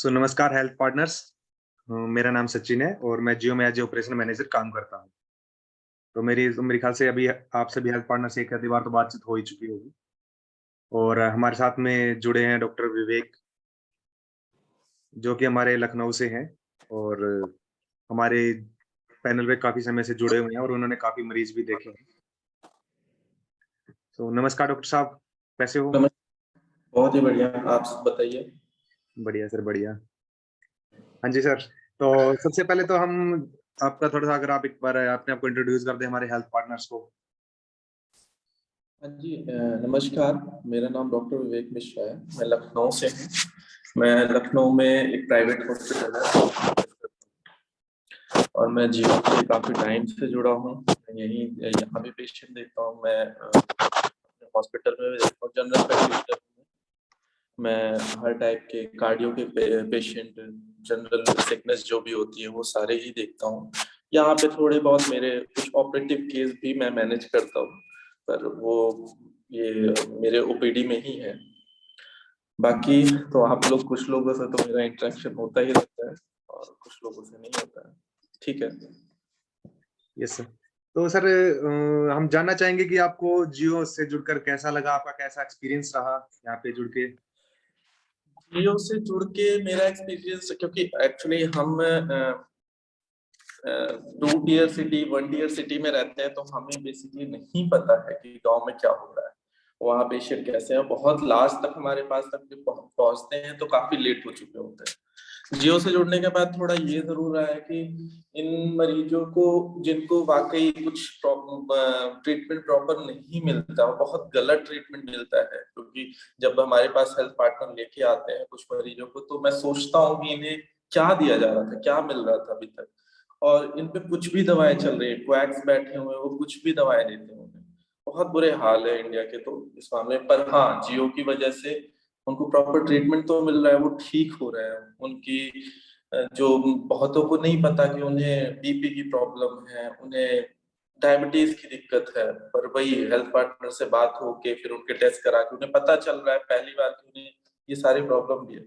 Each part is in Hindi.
नमस्कार हेल्थ पार्टनर्स। मेरा नाम सचिन है और मैं जियो में एज ए ऑपरेशन मैनेजर काम करता हूँ। तो मेरे ख्याल से अभी आपसे भी हेल्थ पार्टनर से एक आधी बार तो बातचीत हो ही चुकी होगी। और हमारे साथ में जुड़े हैं डॉक्टर विवेक, जो कि हमारे लखनऊ से हैं और हमारे पैनल में काफ़ी समय से जुड़े हुए हैं और उन्होंने काफ़ी मरीज़ भी देखे हैं। तो नमस्कार डॉक्टर साहब, कैसे हो? नमस्कार। बहुत ही बढ़िया, आप सब बताइए। बढ़िया सर, बढ़िया। हाँ जी सर, तो सबसे पहले तो हम आपका थोड़ा-सा अगर आप एक बार अपने आप को इंट्रोड्यूस कर दें हमारे हेल्थ पार्टनर्स को। हाँ जी, नमस्कार। मेरा नाम डॉक्टर विवेक मिश्रा है। मैं लखनऊ से हूँ। मैं लखनऊ में एक प्राइवेट हॉस्पिटल है और मैं जियो से काफ़ी टाइम से जुड़ा हूँ। मैं यहाँ भी पेशेंट देखता हूँ। मैं अपने हॉस्पिटल में भी देखता हूँ, जनरल प्रैक्टिशनर हूँ। मैं हर टाइप के कार्डियो के पेशेंट, जनरल सिकनेस जो भी होती है वो सारे ही देखता हूँ। यहाँ पे थोड़े बहुत मेरे कुछ ऑपरेटिव केस भी मैं मैनेज करता हूँ, पर वो ये मेरे ओपीडी में ही है। बाकी तो आप लोग, कुछ लोगों से तो मेरा इंटरेक्शन होता ही रहता है और कुछ लोगों से नहीं होता है। ठीक है। Yes sir. तो सर हम जानना चाहेंगे कि आपको जियो से जुड़कर कैसा लगा? आपका कैसा एक्सपीरियंस रहा यहाँ पे जुड़ के? जियो से जुड़ के मेरा एक्सपीरियंस, क्योंकि एक्चुअली हम 2 टियर सिटी 1 टियर सिटी में रहते हैं, तो हमें बेसिकली नहीं पता है कि गांव में क्या हो रहा है, वहाँ पेशेंट कैसे हैं। बहुत लास्ट तक हमारे पास तक भी पहुंचते हैं तो काफी लेट हो चुके होते हैं। जियो से जुड़ने के बाद थोड़ा ये जरूर रहा है कि इन मरीजों को, जिनको वाकई कुछ ट्रीटमेंट प्रॉपर नहीं मिलता, बहुत गलत ट्रीटमेंट मिलता है, क्योंकि जब हमारे पास हेल्थ पार्टनर लेके आते हैं कुछ मरीजों को, तो मैं सोचता हूँ कि इन्हें क्या दिया जा रहा था, क्या मिल रहा था अभी तक, और इन पे कुछ भी दवाएं चल रही है, क्वैक्स बैठे हुए हैं, वो कुछ भी दवाएं देते हैं उन्हें। बहुत बुरे हाल है इंडिया के तो इस मामले में। पर हाँ, जियो की वजह से उनको प्रॉपर ट्रीटमेंट तो मिल रहा है, वो ठीक हो रहे हैं। उनकी जो बहुतों को नहीं पता कि उन्हें बीपी की प्रॉब्लम है, उन्हें डायबिटीज की दिक्कत है, पर वही हेल्थ पार्टनर से बात हो के फिर उनके टेस्ट करा के उन्हें पता चल रहा है पहली बार कि उन्हें ये सारी प्रॉब्लम भी है।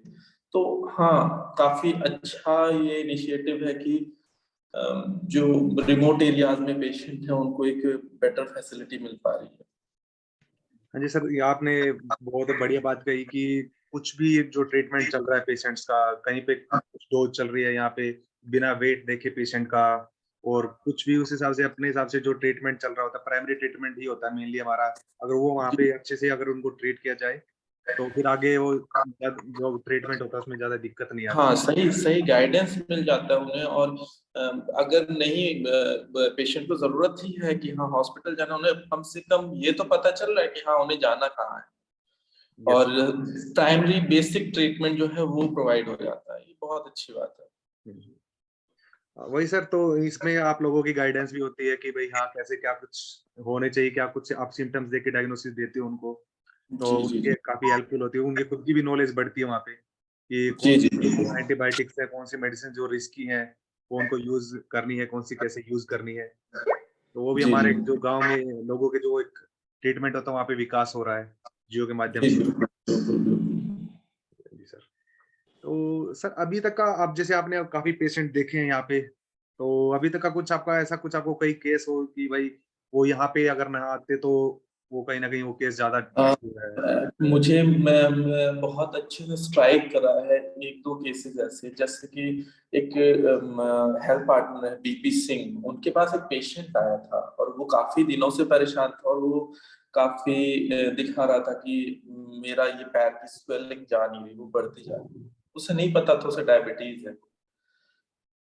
तो हाँ, काफी अच्छा ये इनिशिएटिव है कि जो रिमोट एरियाज में पेशेंट है उनको एक बेटर फैसिलिटी मिल पा रही है। हाँ जी सर, ये आपने बहुत बढ़िया बात कही कि कुछ भी जो ट्रीटमेंट चल रहा है पेशेंट्स का, कहीं पे कुछ डोज चल रही है यहाँ पे बिना वेट देखे पेशेंट का, और कुछ भी उस हिसाब से अपने हिसाब से जो ट्रीटमेंट चल रहा होता है, प्राइमरी ट्रीटमेंट ही होता है मेनली हमारा। अगर वो वहाँ पे अच्छे से अगर उनको ट्रीट किया जाए तो फिर आगे वो जो ट्रीटमेंट होता है उसमें ज्यादा दिक्कत नहीं आती। हाँ, सही सही गाइडेंस मिल जाता है उन्हें। और अगर नहीं पेशेंट को जरूरत ही है कि हाँ हॉस्पिटल जाना, उन्हें कम से कम ये तो पता चल रहा है कि हाँ उन्हें जाना कहाँ है, यस। और प्राइमरी बेसिक ट्रीटमेंट जो है वो प्रोवाइड हो जाता है। ये बहुत अच्छी बात है। वही सर, तो इसमें आप लोगों की गाइडेंस भी होती है कि भाई हाँ कैसे क्या कुछ होने चाहिए, क्या कुछ आप सिम्टम्स देके डायग्नोसिस देते हो उनको, तो जी जी उसके काफी हेल्पफुल होती है। उनकी खुद की भी नॉलेज बढ़ती है वहाँ पे कि जी कौन जी सी जी। जो एंटीबायोटिक्स है, कौन सी मेडिसिन जो रिस्की है, कौन को यूज करनी है, कौन सी कैसे यूज करनी है। तो वो भी जी हमारे जी जो गांव में लोगों के जो एक ट्रीटमेंट होता है वहाँ पे विकास हो रहा है जियो के माध्यम जी से। बिल्कुल बिल्कुल बिल्कुल। जी सर। तो सर अभी तक का आप जैसे आपने काफ़ी पेशेंट देखे हैं यहाँ पे, तो अभी तक का कुछ आपका ऐसा कुछ आपको कहीं केस हो कि भाई वो यहाँ पे अगर ना आते तो वो कहीं न कहीं वो केस ज़्यादा अ, हो रहा है? मुझे मैं बहुत अच्छे से स्ट्राइक करा है एक दो केसेस ऐसे, जैसे कि एक हेल्थ पार्टनर है बीपी सिंह, उनके पास एक पेशेंट आया था और वो काफी दिनों से परेशान था, और वो काफी दिखा रहा था कि मेरा ये पैर की स्वेलिंग जा नहीं रही, वो बढ़ती जा रही है। उसे नहीं पता था उसे डायबिटीज है।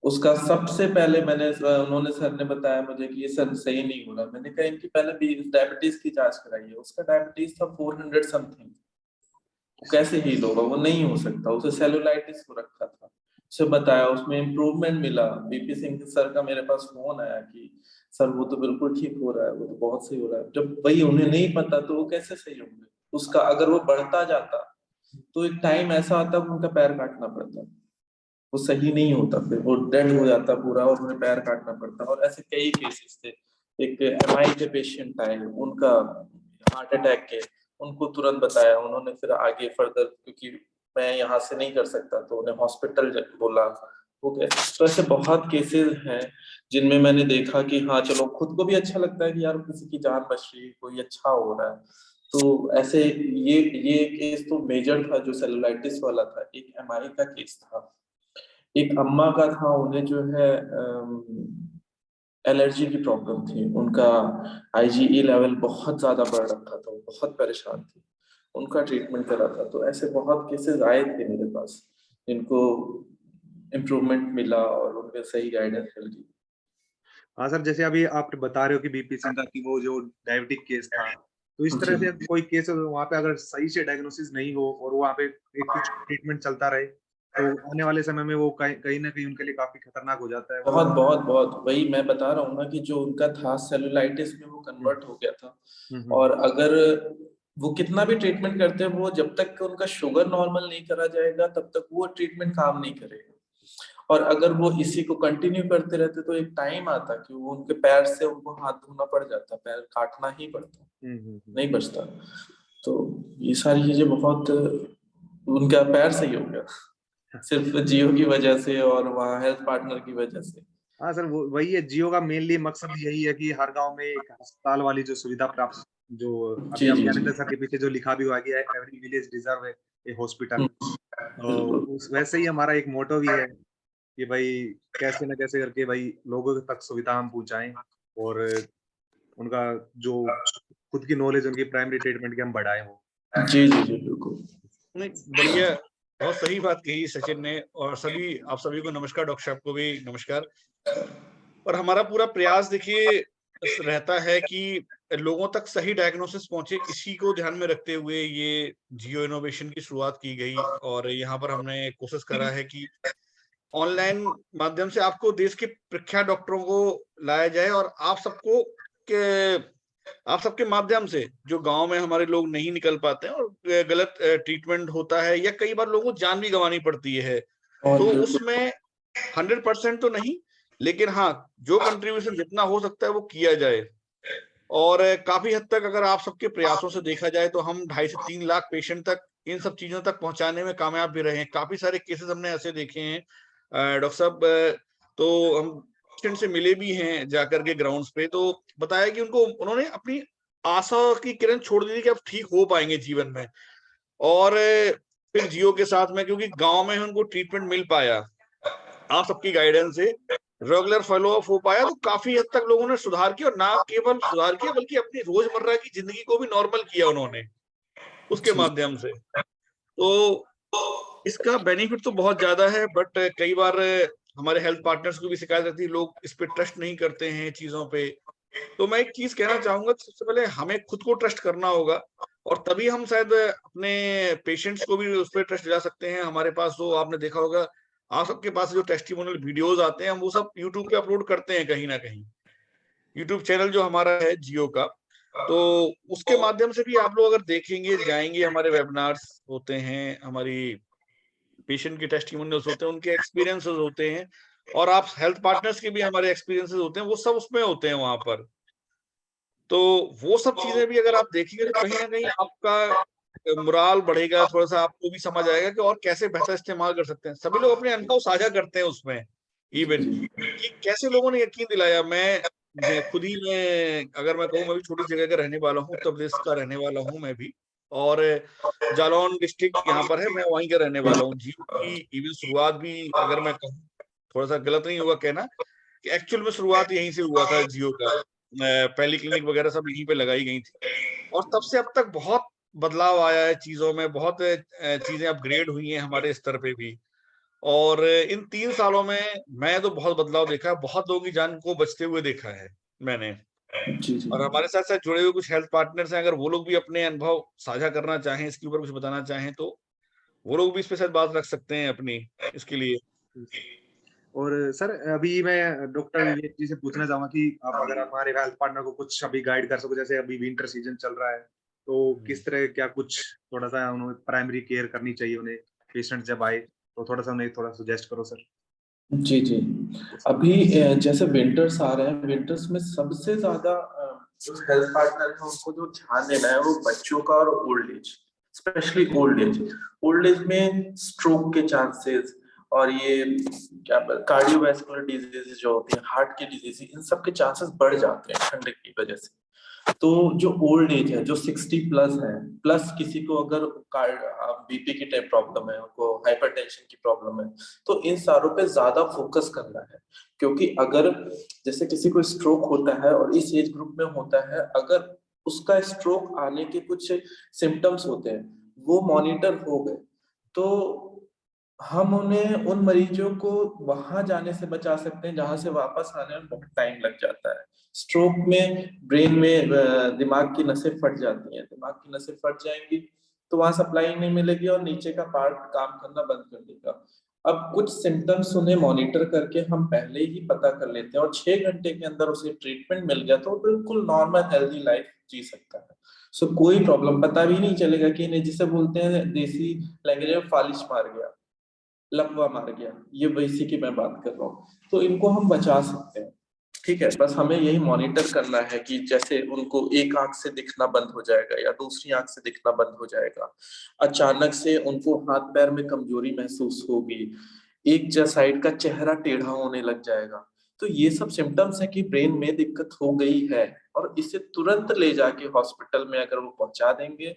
उसका सबसे पहले उन्होंने, सर ने बताया मुझे कि ये सर सही नहीं हो रहा। मैंने कहा इनकी पहले डायबिटीज की जांच कराइए। उसका डायबिटीज था 400 समथिंग। वो कैसे हील होगा? वो नहीं हो सकता। उसे सेलुलाइटिस हो रखा था। उसे बताया, उसमें इम्प्रूवमेंट मिला। बीपी सिंह सर का मेरे पास फोन आया कि सर वो तो बिल्कुल ठीक हो रहा है, वो तो बहुत सही हो रहा है। जब वही उन्हें नहीं पता तो वो कैसे सही होंगे? उसका अगर वो बढ़ता जाता तो एक टाइम ऐसा आता कि उनका पैर काटना पड़ता। वो सही नहीं होता, फिर वो डेड हो जाता पूरा और उन्हें पैर काटना पड़ता। और ऐसे कई केसेस थे। एक एमआई के पेशेंट आए, उनका हार्ट अटैक के, उनको तुरंत बताया उन्होंने, फिर आगे फर्दर, क्योंकि मैं यहाँ से नहीं कर सकता, तो उन्हें हॉस्पिटल बोला, हो गए। तो ऐसे बहुत केसेस हैं जिनमें मैंने देखा कि हाँ चलो, खुद को भी अच्छा लगता है कि यार किसी की जान बच रही है, कोई अच्छा हो रहा है। तो ऐसे ये केस तो मेजर था जो सेलुलाइटिस वाला था। एक एमआई का केस था, एक अम्मा का था, उन्हें जो है एलर्जी की प्रॉब्लम थी। उनका आईजीई लेवल बहुत ज्यादा बढ़ रखा था, वो बहुत परेशान थी, उनका ट्रीटमेंट करा था। तो ऐसे बहुत केसेस आए थे मेरे पास जिनको इम्प्रूवमेंट मिला और उनके सही गाइडेंस मिल गई। हाँ सर, जैसे अभी आप बता रहे हो कि बीपी सेंटर की वो जो डायबिटिक केस था, तो इस तरह जी से कोई केस वहाँ पे अगर सही से डायग्नोसिस नहीं हो और वहाँ पे एक कुछ ट्रीटमेंट चलता रहे, तो आने वाले समय में वो कहीं ना कहीं उनके लिए काफी खतरनाक हो जाता है वो। बहुत बहुत बहुत, वही मैं बता रहा हूँ ना कि जो उनका था सेलुलाइटिस में वो हम्म, कन्वर्ट हो गया था। हम्म, और अगर वो कितना भी ट्रीटमेंट करते हैं, वो जब तक उनका शुगर नॉर्मल नहीं करा जाएगा तब तक वो ट्रीटमेंट काम नहीं करेगा। और अगर वो इसी को कंटिन्यू करते रहते तो एक टाइम आता कि वो उनके पैर से उनको हाथ धोना पड़ जाता, पैर काटना ही पड़ता, नहीं बचता। तो ये सारी चीजें बहुत, उनका पैर सही हो गया सिर्फ जियो की वजह से और वहाँ हेल्थ पार्टनर की वजह से। हाँ सर, वो वही है, जियो का मेनली मकसद यही है कि हर गांव में एक अस्पताल वाली जो सुविधा प्राप्त, जो अभी जी आप जी जी। ज्ञानेंद्र सर के पीछे जो लिखा भी हुआ है कि एवरी विलेज डिजर्व ए हॉस्पिटल, तो बिल्कुल। उस वैसे ही हमारा एक मोटो भी है कि भाई कैसे न कैसे करके भाई लोगों तक सुविधा हम पहुंचाएं, और उनका जो खुद की नॉलेज, उनकी प्राइमरी ट्रीटमेंट की हम बढ़ाएं वो। जी जी जी बिल्कुल। नहीं, बढ़िया, बहुत सही बात कही सचिन ने। और आप सभी को नमस्कार, डॉक्टर साहब को भी नमस्कार। और हमारा पूरा प्रयास देखिए रहता है कि लोगों तक सही डायग्नोसिस पहुंचे, इसी को ध्यान में रखते हुए ये जियो इनोवेशन की शुरुआत की गई। और यहाँ पर हमने कोशिश करा है कि ऑनलाइन माध्यम से आपको देश के प्रख्यात डॉक्टरों को लाया जाए, और आप सबके माध्यम से जो गांव में हमारे लोग नहीं निकल पाते हैं और गलत ट्रीटमेंट होता है, या कई बार लोगों को जान भी गंवानी पड़ती है, और तो बिल्कुल उसमें 100% तो नहीं, लेकिन हाँ, जो कंट्रीब्यूशन जितना हो सकता है वो किया जाए। और काफी हद तक अगर आप सबके प्रयासों से देखा जाए तो हम 2.5 से 3 लाख पेशेंट तक इन सब चीजों तक पहुंचाने में कामयाब भी रहे हैं। काफी सारे केसेस हमने ऐसे देखे हैं डॉक्टर साहब। तो हम पेशेंट से मिले भी हैं जाकर के ग्राउंड्स पे, तो बताया कि उन्होंने अपनी आशा की किरण छोड़ दी थी कि अब ठीक हो पाएंगे जीवन में। और फिर जियो के साथ में, क्योंकि गांव में उनको ट्रीटमेंट मिल पाया, आप सबकी गाइडेंस से रेगुलर फॉलो अप हो पाया, तो काफी हद तक लोगों ने सुधार किया। और ना केवल सुधार किया बल्कि अपनी रोजमर्रा की जिंदगी को भी नॉर्मल किया उन्होंने उसके जी माध्यम से। तो इसका बेनिफिट तो बहुत ज्यादा है, बट कई बार हमारे हेल्थ पार्टनर्स को भी शिकायत रहती है, लोग इस पे ट्रस्ट नहीं करते हैं चीजों पे। तो मैं एक चीज कहना चाहूंगा कि सबसे पहले हमें खुद को ट्रस्ट करना होगा, और तभी हम शायद अपने पेशेंट्स को भी उस पर ट्रस्ट दिला सकते हैं। हमारे पास जो आपने देखा होगा, आप सबके पास जो टेस्टिमोनियल वीडियोस आते हैं, हम वो सब यूट्यूब पे अपलोड करते हैं कहीं ना कहीं। यूट्यूब चैनल जो हमारा है जियो का, तो उसके माध्यम से भी आप लोग अगर देखेंगे, जाएंगे, हमारे वेबिनार्स होते हैं, हमारी पेशेंट के टेस्टिमोनियल्स होते हैं, उनके एक्सपीरियंसेस होते हैं, और आप हेल्थ पार्टनर्स के भी हमारे एक्सपीरियंसेस होते हैं, वो सब उसमें होते हैं वहां पर। तो वो सब चीजें भी अगर आप देखेंगे तो कहीं ना कहीं आपका मोराल बढ़ेगा, थोड़ा सा आपको भी समझ आएगा कि और कैसे बेहतर इस्तेमाल कर सकते हैं। सभी लोग अपने अनुभव साझा करते हैं उसमें, इवन जी कि कैसे लोगों ने यकीन दिलाया। मैं खुद ही, अगर मैं कहूँ, मैं भी छोटी जगह का रहने वाला हूँ, उत्तर प्रदेश का रहने वाला हूँ मैं भी। और जालौन डिस्ट्रिक्ट यहाँ पर है, मैं वहीं का रहने वाला हूँ। जियो की इवन शुरुआत भी, अगर मैं कहूँ, थोड़ा सा गलत नहीं होगा कहना, कि एक्चुअल में शुरुआत यहीं से हुआ था जियो का। पहली क्लिनिक वगैरह सब यहीं पे लगाई गई थी, और तब से अब तक बहुत बदलाव आया है चीजों में, बहुत चीजें अपग्रेड हुई हैं हमारे स्तर पे भी। और इन 3 सालों में मैं तो बहुत बदलाव देखा है, बहुत लोगों की जान को बचते हुए देखा है मैंने। जी जी। और हमारे साथ साथ जुड़े हुए कुछ हेल्थ पार्टनर्स हैं, अगर वो लोग भी अपने अनुभव साझा करना चाहें, इसके ऊपर कुछ बताना चाहें, तो वो लोग भी इस पे शायद बात रख सकते हैं अपनी, इसके लिए। और सर, अभी मैं डॉक्टर ये चीज से पूछना चाहूंगा कि आप अगर हमारे हेल्थ पार्टनर को कुछ अभी गाइड कर सको, जैसे अभी विंटर सीजन चल रहा है, तो किस तरह क्या कुछ थोड़ा सा उन्हें प्राइमरी केयर करनी चाहिए उन्हें, पेशेंट जब आए, तो थोड़ा सा उन्हें थोड़ा सजेस्ट करो सर। जी जी। अभी जैसे विंटर्स आ रहे हैं, विंटर्स में सबसे ज्यादा जो हेल्थ पार्टनर है उनको जो ध्यान देना है वो बच्चों का और old age, specially old age में स्ट्रोक के चांसेस और ये क्या कार्डियोवैस्कुलर डिजीज जो होती है, हार्ट की डिजीज, इन सब के चांसेस बढ़ जाते हैं ठंड की वजह से। तो जो ओल्ड एज है, जो 60 प्लस है, प्लस किसी को अगर बीपी की टाइप प्रॉब्लम है, उनको हाइपरटेंशन की प्रॉब्लम है, तो इन सारों पे ज्यादा फोकस करना है। क्योंकि अगर जैसे किसी को स्ट्रोक होता है और इस एज ग्रुप में होता है, अगर उसका स्ट्रोक आने के कुछ सिम्टम्स होते हैं, वो मॉनिटर हो गए, तो हम उन्हें, उन मरीजों को वहां जाने से बचा सकते हैं जहां से वापस आने में बहुत टाइम लग जाता है। स्ट्रोक में ब्रेन में दिमाग की नसें फट जाती हैं, दिमाग की नसें फट जाएंगी तो वहां सप्लाई नहीं मिलेगी और नीचे का पार्ट काम करना बंद कर देगा। अब कुछ सिम्टम्स उन्हें मॉनिटर करके हम पहले ही पता कर लेते हैं और 6 घंटे के अंदर उसे ट्रीटमेंट मिल गया तो बिल्कुल नॉर्मल हेल्दी लाइफ जी सकता है। सो कोई प्रॉब्लम पता भी नहीं चलेगा कि इन्हें, जिसे बोलते हैं देसी लैंग्वेज में, फालिश मार गया, लकवा मार गया, ये वैसी की मैं बात कर रहा हूँ। तो इनको हम बचा सकते हैं, ठीक है। बस हमें यही मॉनिटर करना है कि जैसे उनको एक आंख से दिखना बंद हो जाएगा या दूसरी आंख से दिखना बंद हो जाएगा, अचानक से उनको हाथ पैर में कमजोरी महसूस होगी, एक साइड का चेहरा टेढ़ा होने लग जाएगा, तो ये सब सिम्टम्स है कि ब्रेन में दिक्कत हो गई है। और इसे तुरंत ले जाके हॉस्पिटल में अगर वो पहुंचा देंगे,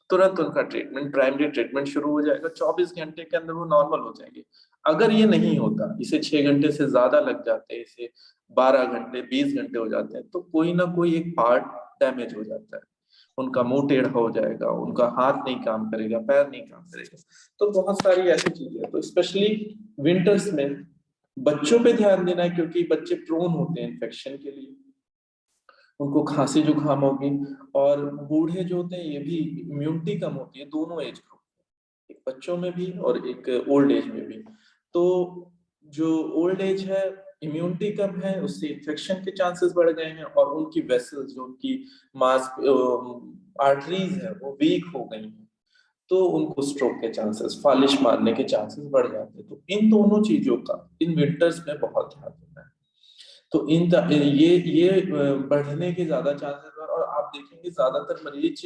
तुरंत उनका ट्रीटमेंट, प्राइमरी ट्रीटमेंट शुरू हो जाएगा, 24 घंटे के अंदर वो नॉर्मल हो जाएंगे। अगर ये नहीं होता, इसे 6 घंटे से ज्यादा लग जाते हैं, इसे 12 घंटे 20 घंटे हो जाते हैं, तो कोई ना कोई एक पार्ट डैमेज हो जाता है, उनका मुंह टेढ़ा हो जाएगा, उनका हाथ नहीं काम करेगा, पैर नहीं काम करेगा। तो बहुत सारी ऐसी चीजें हैं। तो स्पेशली विंटर्स में बच्चों पे ध्यान देना है, क्योंकि बच्चे प्रोन होते हैं इन्फेक्शन के लिए, उनको खांसी जुकाम होगी। और बूढ़े जो होते हैं ये भी, इम्यूनिटी कम होती है दोनों एज ग्रुप, एक बच्चों में भी और एक ओल्ड एज में भी। तो जो ओल्ड एज है, इम्यूनिटी कम है, उससे इन्फेक्शन के चांसेस बढ़ गए हैं, और उनकी वेसल्स, जो उनकी मांस आर्टरीज है, वो वीक हो गई हैं, तो उनको स्ट्रोक के चांसेस, फालिश मारने के चांसेस बढ़ जाते हैं। तो इन दोनों चीजों का इन विंटर्स में बहुत ध्यान देना है। तो ये बढ़ने के ज्यादा चांसेस है। और आप देखेंगे ज्यादातर मरीज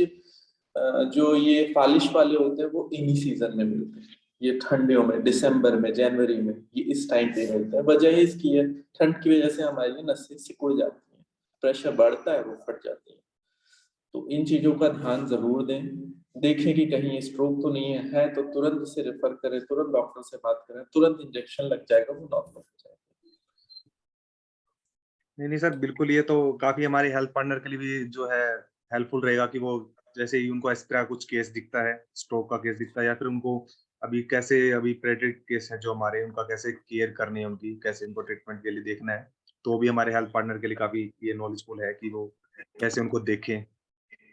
जो ये फालिश वाले होते हैं, वो इन्हीं सीजन में मिलते हैं, ये ठंडियों में, दिसंबर में, जनवरी में, ये इस टाइम पे मिलते हैं। वजह इसकी है, ठंड की वजह से हमारी नसें सिकुड़ जाती हैं, प्रेशर बढ़ता है, वो फट जाती है। तो इन चीजों का ध्यान जरूर दें, देखें कि कहीं स्ट्रोक तो नहीं है तो तुरंत से रेफर करें, तुरंत डॉक्टर से बात करें, तुरंत इंजेक्शन लग जाएगा, वो नॉर्मल हो जाएगा। नहीं सर, बिल्कुल, ये तो काफी हमारे हेल्थ पार्टनर के लिए भी जो है हेल्पफुल रहेगा कि वो जैसे ही उनको इस तरह कुछ केस दिखता है, स्ट्रोक का केस दिखता है, या फिर उनको अभी पेडियाट्रिक केस है जो हमारे, उनका कैसे केयर करनी है, उनकी कैसे उनको ट्रीटमेंट के लिए देखना है, तो वो भी हमारे हेल्थ पार्टनर के लिए काफी ये नॉलेजफुल है कि वो कैसे उनको देखें।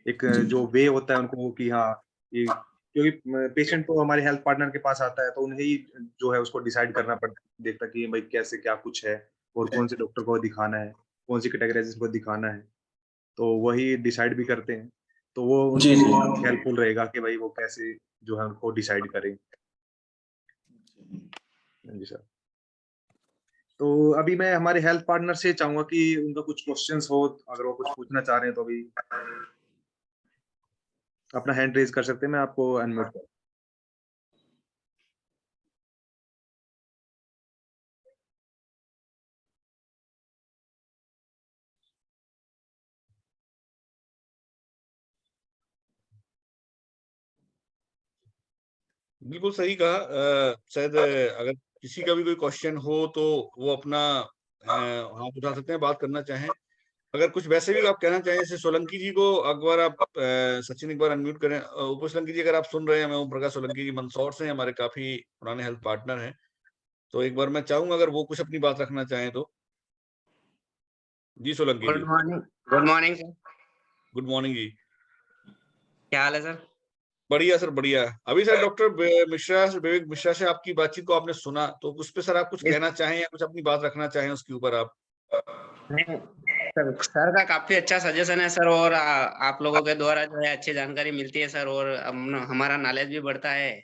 एक जो वे होता है उनको कि हाँ, ये क्योंकि पेशेंट तो हमारे हेल्थ पार्टनर के पास आता है तो उन्हें ही जो है उसको डिसाइड करना पड़ता है, देखता कि भाई कैसे क्या कुछ है और कौन से डॉक्टर को दिखाना है, कौन सी कैटेगराइजेशन को दिखाना है, तो वही डिसाइड भी करते हैं। तो वो जी उनके जी लिए काफ़ी हेल्पफुल रहेगा कि भाई वो कैसे जो है उनको डिसाइड करें। जी सर। तो अभी मैं हमारे हेल्थ पार्टनर से चाहूँगा कि उनका कुछ क्वेश्चंस हो, अगर वो कुछ पूछना चाह रहे हैं तो अभी अपना हैंड रेज़ कर सकते हैं, मैं आपको अनम्यूट कर। बिल्कुल सही कहा। शायद अगर किसी का भी कोई क्वेश्चन हो तो वो अपना हाथ उठा सकते हैं, बात करना चाहें। अगर कुछ वैसे भी आप कहना चाहें, जैसे सोलंकी जी को एक बार आप सचिन एक बार अनम्यूट करें। ऊपर सोलंकी जी अगर आप सुन रहे हैं, मैं ओम प्रकाश सोलंकी जी मंदसौर से, हमारे काफी पुराने हेल्थ पार्टनर हैं, तो एक बार मैं चाहूंगा अगर वो कुछ अपनी बात रखना चाहें तो। जी Solanki ji, good morning. Good morning sir. Good morning जी। क्या हाल है सर? बढ़िया सर, बढ़िया। अभी सर डॉक्टर मिश्रा से, विवेक मिश्रा से आपकी बातचीत को आपने सुना, तो उस पे सर आप कुछ कहना चाहें या कुछ अपनी बात रखना चाहें उसके ऊपर आप? नहीं सर का काफी अच्छा सजेशन है सर, और आप लोगों के द्वारा जो है अच्छी जानकारी मिलती है सर, और हमारा नॉलेज भी बढ़ता है,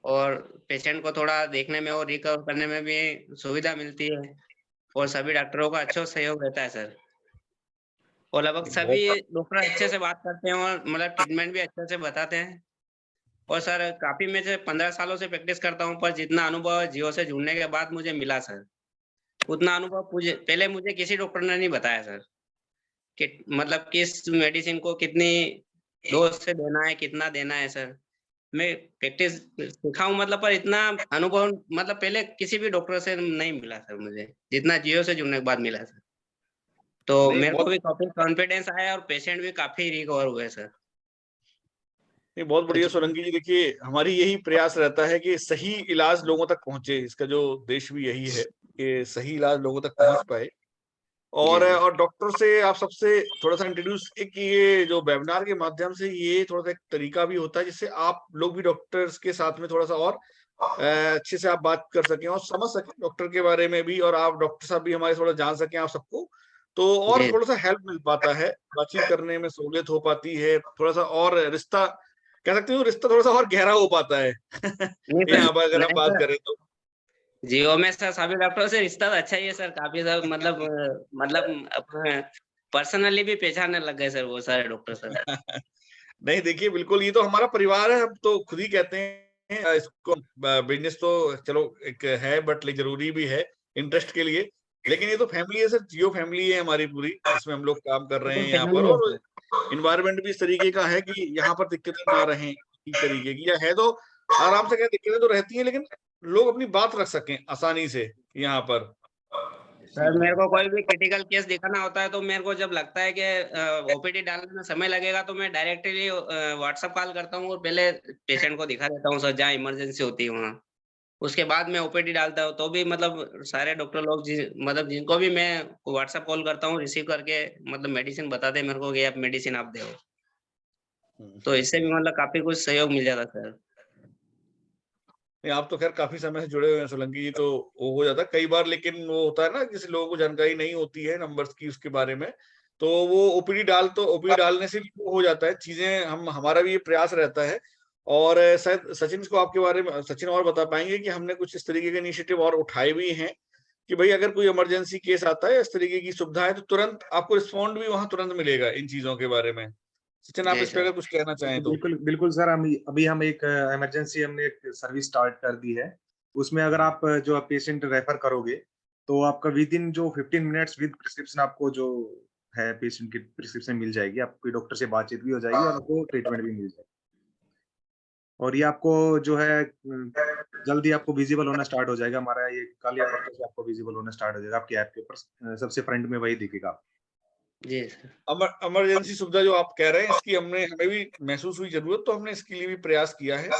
और पेशेंट को थोड़ा देखने में और रिकवर करने में भी सुविधा मिलती है, और सभी डॉक्टरों का अच्छा सहयोग रहता है सर, और लगभग सभी बहुत डॉक्टर अच्छे से बात करते हैं और मतलब ट्रीटमेंट भी अच्छे से बताते हैं। और सर काफी मैं 15 सालों से प्रैक्टिस करता हूँ, पर जितना अनुभव जियो से जुड़ने के बाद मुझे मिला सर, उतना अनुभव मुझे पहले मुझे किसी डॉक्टर ने नहीं बताया सर, कि मतलब किस मेडिसिन को कितनी डोज से देना है, कितना देना है सर। मैं प्रैक्टिस सीखा हूँ मतलब, पर इतना अनुभव मतलब पहले किसी भी डॉक्टर से नहीं मिला सर मुझे, जितना जियो से जुड़ने के बाद मिला सर। तो नहीं मेरे को बहुत भी काफी कॉन्फिडेंस आया और पेशेंट भी काफी रिकवर हुए सर। नहीं बहुत बढ़िया सोलंकी जी। देखिए हमारी यही प्रयास रहता है कि सही इलाज लोगों तक पहुंचे, इसका जो उद्देश्य भी यही है कि सही इलाज लोगों तक पहुंच पाए। जी सर। और डॉक्टर से आप सबसे थोड़ा सा इंट्रोड्यूस, एक ये जो वेबिनार के माध्यम से ये थोड़ा सा एक तरीका भी होता है जिससे आप लोग भी डॉक्टर्स के साथ में थोड़ा सा और अच्छे से आप बात कर सकें और समझ सकें डॉक्टर के बारे में भी, और आप डॉक्टर साहब भी हमारे थोड़ा जान सकें आप सबको, तो और जी थोड़ा सा हेल्प मिल पाता है, बातचीत करने में सहूलियत हो पाती है, थोड़ा सा और रिश्ता कह सकते हो, रिश्ता थोड़ा सा और गहरा हो पाता है नहीं सर, यहाँ पर अगर हम नहीं बात सर, करें तो। जियो में सर सभी डॉक्टरों से रिश्ता तो अच्छा ही है सर, काफी सब मतलब अपने पर्सनली भी पहचानने लग गए सर वो सारे डॉक्टर सर। नहीं देखिए बिल्कुल, ये तो हमारा परिवार है, हम तो खुद ही कहते हैं इसको। बिजनेस तो चलो एक है बट जरूरी भी है इंटरेस्ट के लिए, लेकिन ये तो फैमिली है सर, जियो फैमिली है हमारी पूरी, जिसमें हम लोग काम कर रहे तो हैं यहाँ पर, फैमिली है और सर। इन्वायरमेंट भी इस तरीके का है कि यहाँ पर दिक्कतें ना रहें, इस तरीके की या है तो आराम से, क्या दिक्कतें तो रहती है लेकिन लोग अपनी बात रख सकें आसानी से यहाँ पर। सर मेरे को कोई भी क्रिटिकल केस दिखाना होता है तो मेरे को जब लगता है कि ओपीडी डालने में समय लगेगा तो मैं डायरेक्टली व्हाट्सएप कॉल करता हूँ और पहले पेशेंट को दिखा देता हूँ सर, जहाँ इमरजेंसी होती है वहाँ। उसके बाद मैं ओपीडी डालता हूँ, तो भी मतलब सारे डॉक्टर लोग मतलब जिनको भी मैं व्हाट्सएप कॉल करता हूँ रिसीव करके मतलब मेडिसिन बताते हैं मेरे को कि आप मेडिसिन आप दो। तो इससे भी मतलब काफी कुछ सहयोग मिल जाता सर। नहीं आप तो खैर काफी समय से जुड़े हुए हैं सोलंकी जी, तो वो हो जाता है कई बार, लेकिन वो होता है ना किसी लोगों को जानकारी नहीं होती है नंबर्स की उसके बारे में, तो वो ओपीडी डालने से भी वो हो जाता है चीजें। हम हमारा भी ये प्रयास रहता है। और शायद सचिन को आपके बारे में सचिन और बता पाएंगे कि हमने कुछ इस तरीके के इनिशिएटिव और उठाए भी हैं कि भाई अगर कोई इमरजेंसी केस आता है, इस तरीके की सुविधा है, तो तुरंत आपको रिस्पॉन्ड भी वहां तुरंत मिलेगा इन चीजों के बारे में। सचिन आप जी इस पे सर। अगर कुछ कहना चाहें तो। बिल्कुल बिल्कुल सर, हम अभी हम एक इमरजेंसी हमने एक सर्विस स्टार्ट कर दी है। उसमें अगर आप जो पेशेंट रेफर करोगे तो आपका विद इन जो 15 मिनट्स विद प्रिस्क्रिप्शन आपको जो है पेशेंट की प्रिस्क्रिप्शन मिल जाएगी, आपकी डॉक्टर से बातचीत भी हो जाएगी और आपको ट्रीटमेंट भी मिल जाएगी। और ये आपको जो है जल्दी आपको विजिबल होना स्टार्ट हो जाएगा, हमारा ये कल या परसों से आपको विजिबल होना स्टार्ट हो जाएगा आपकी ऐप के ऊपर, सबसे फ्रंट में वही दिखेगा। जी सर। इमरजेंसी सुविधा जो आप कह रहे हैं, इसकी हमें भी महसूस हुई जरूरत, तो हमने इसके लिए भी प्रयास किया है,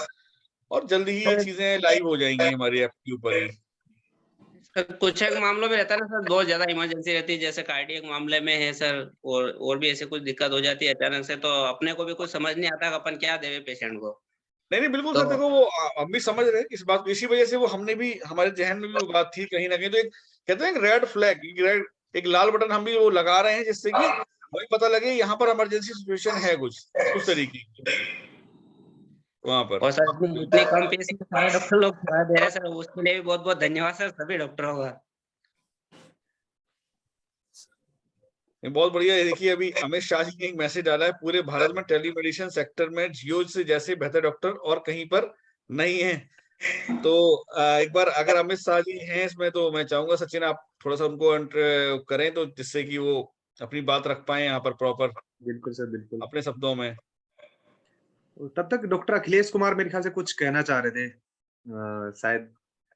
और जल्दी ही ये सर चीजें लाइव हो जाएंगी हमारी ऐप के ऊपर ही। कुछ एक मामलों में रहता है ना सर, बहुत ज्यादा इमरजेंसी रहती है, जैसे कार्डियक मामले में है सर, और भी ऐसे कुछ दिक्कत हो जाती है अचानक से, तो अपने को भी कुछ समझ नहीं आता कि अपन क्या देवे पेशेंट को। नहीं नहीं बिल्कुल तो सर, देखो वो हम भी समझ रहे हैं इस बात को, इसी वजह से वो हमने भी हमारे जहन में भी वो बात थी कहीं ना कहीं, तो एक कहते हैं रेड फ्लैग, एक लाल बटन हम भी वो लगा रहे हैं, जिससे कि वही पता लगे यहाँ पर इमरजेंसी सिचुएशन है कुछ उस तरीके की वहां पर। और सर इतनी कम फीस में सारे डॉक्टर लोग सेवा दे रहे हैं सर, उसके लिए भी बहुत बहुत धन्यवाद सर सभी डॉक्टरों का। ये बहुत बढ़िया है। देखिए अभी अमित शाह जी ने एक मैसेज डाला है, पूरे भारत में टेलीमेडिसिन सेक्टर में जियो से जैसे बेहतर डॉक्टर और कहीं पर नहीं है। तो एक बार अगर अमित शाह जी हैं इसमें, तो मैं चाहूंगा सचिन आप थोड़ा सा उनको करें, तो जिससे कि वो अपनी बात रख पाए यहाँ पर प्रॉपर बिल्कुल सर, बिल्कुल। अपने शब्दों में। तब तक डॉक्टर अखिलेश कुमार मेरे ख्याल से कुछ कहना चाह रहे थे, शायद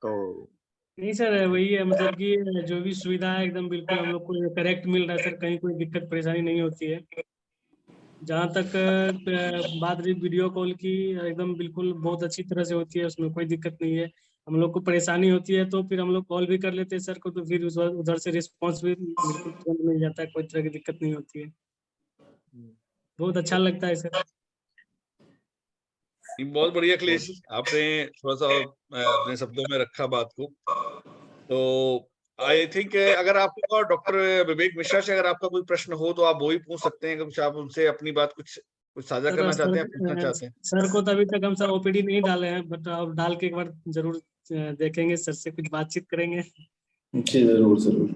तो। नहीं सर, वही है मतलब कि जो भी सुविधा है एकदम बिल्कुल हम लोग को करेक्ट मिल रहा है सर, कहीं कोई दिक्कत परेशानी नहीं होती है। जहाँ तक बात रही वीडियो कॉल की, एकदम बिल्कुल बहुत अच्छी तरह से होती है, उसमें कोई दिक्कत नहीं है। हम लोग को परेशानी होती है तो फिर हम लोग कॉल भी कर लेते हैं सर को, तो फिर उधर से रिस्पॉन्स भी बिल्कुल तुरंत मिल जाता है, कोई तरह की दिक्कत नहीं होती है। बहुत अच्छा लगता है सर। बहुत बढ़िया अखिलेश जी, आपने थोड़ा सा अपने शब्दों में रखा बात को। तो आई थिंक अगर आपको डॉक्टर विवेक मिश्रा से अगर आपका कोई प्रश्न हो तो आप वो ही पूछ सकते हैं, कुछ आप उनसे अपनी बात कुछ साझा सर करना चाहते हैं, पूछना सर, चाहते हैं। सर को तो अभी तक हम सर ओपीडी नहीं डाले हैं, बट अब डाल के एक बार जरूर देखेंगे, सर से कुछ बातचीत करेंगे। जी जरूर जरूर।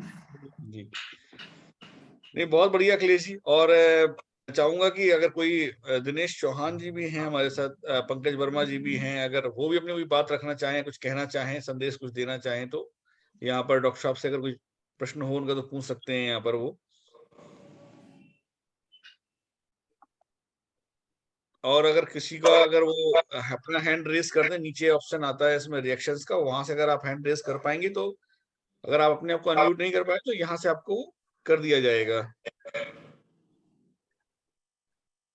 जी नहीं बहुत बढ़िया अखिलेश जी। और चाहूंगा कि अगर कोई दिनेश चौहान जी भी हैं हमारे साथ, पंकज वर्मा जी भी हैं, अगर वो भी अपनी कोई बात रखना चाहें, कुछ कहना चाहें, संदेश कुछ देना चाहें, तो यहाँ पर डॉक्टर साहब से अगर कोई प्रश्न हो उनका तो पूछ सकते हैं यहाँ पर वो। और अगर किसी का अगर वो अपना हैंड रेस कर दे, नीचे ऑप्शन आता है इसमें रिएक्शंस का, वहां से अगर आप हैंड रेस कर पाएंगे तो, अगर आप अपने आप को अनम्यूट नहीं कर पाए तो यहाँ से आपको कर दिया जाएगा।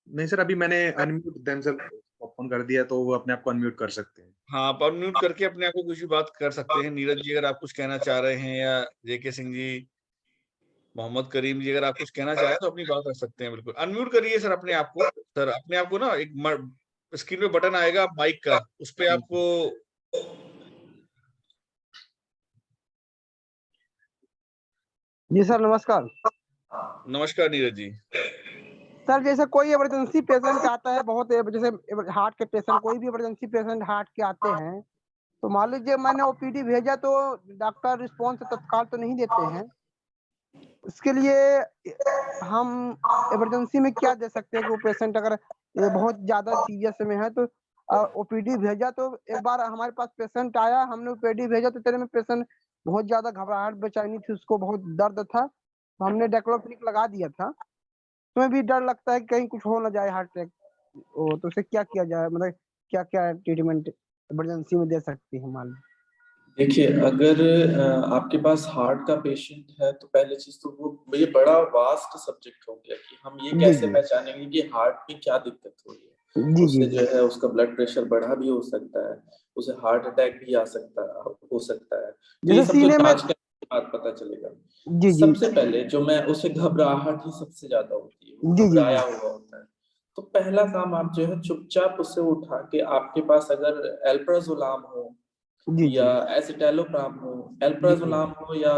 नहीं सर, अभी मैंने अनम्यूट देमसेल्फ ओपन कर दिया, तो वो अपने आप को अनम्यूट कर सकते हैं। हाँ, आप अनम्यूट करके अपने आप को कुछ भी बात कर सकते हैं। नीरज जी अगर आप कुछ कहना चाह रहे हैं, या जेके सिंह जी, मोहम्मद करीम जी, अगर आप कुछ कहना चाहें तो अपनी बात रख सकते हैं। बिल्कुल अनम्यूट करिए सर अपने आप को। सर अपने आप को ना, एक स्क्रीन पे बटन आएगा माइक का, उस पे आपको। जी सर, नमस्कार। नमस्कार नीरज जी। सर जैसे कोई इमरजेंसी पेशेंट आता है, बहुत जैसे हार्ट के पेशेंट, कोई भी इमरजेंसी पेशेंट हार्ट के आते हैं, तो मान लीजिए मैंने ओपीडी भेजा तो डॉक्टर रिस्पॉन्स तत्काल तो नहीं देते हैं। इसके लिए हम इमरजेंसी में क्या दे सकते हैं कि वो पेशेंट अगर ये बहुत ज्यादा सीरियस में है तो ओपीडी भेजा, तो एक बार हमारे पास पेशेंट आया, हमने ओपीडी भेजा तो तेरे में पेशेंट बहुत ज्यादा घबराहट बेचैनी थी, उसको बहुत दर्द था, तो हमने डेक्लोफिनिक लगा दिया था। तुम्हें भी डर लगता है कि कहीं कुछ हो ना जाए हार्ट अटैक, तो उसे क्या किया जाए, मतलब क्या क्या ट्रीटमेंट इमरजेंसी में दे सकती है मान लो? देखिए, अगर आपके पास हार्ट का पेशेंट है तो पहले चीज तो वो ये बड़ा वास्ट सब्जेक्ट हो गया कि हम ये जी, कैसे जी। पहचानेंगे कि हार्ट में क्या दिक्कत हो रही है। जी, उससे जी, जो है उसका ब्लड प्रेशर बढ़ा भी हो सकता है, उसे हार्ट अटैक भी हो सकता है। तो ये जैसे सब तो सीने में। जांच करने के बाद पता चलेगा। जी, जी। सबसे पहले जो मैं उसे घबराहट ही सबसे ज्यादा होती है, वो जी, जी, घबराया जी। हुआ होता है। तो पहला काम आप जो है चुपचाप उसे उठा के, आपके पास अगर एल्प्राजोलाम हो जी, या जी। एसिटालोप्राम हो, जी, जी। एल्प्राजोलाम हो या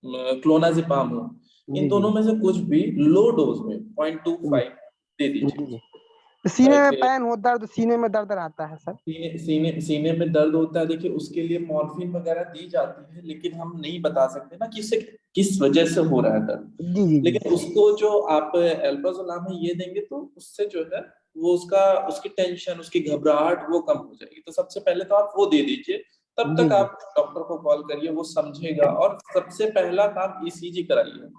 क्लोनाजिपाम हो, इन जी, जी। दोनों में से कुछ भी लो डोज में 0.25 दे जी, दीजिए। जी। सीने में कि पेन हो, दर्द सीने में दर्द रहता है सर। सीने में दर्द होता है, देखिए उसके लिए मॉर्फिन वगैरह दी जाती है, लेकिन हम नहीं बता सकते ना कि इसे किस वजह से हो रहा है दर्द। जी, जी, जी। लेकिन उसको जो आप एल्प्राजोलाम है ये देंगे तो उससे जो है वो उसकी टेंशन, उसकी घबराहट वो कम हो जाएगी। तो सबसे पहले तो आप वो दे दीजिए, तब जी, तक जी। आप डॉक्टर को कॉल करिए, वो समझेगा। और सबसे पहला काम ईसीजी कराइए।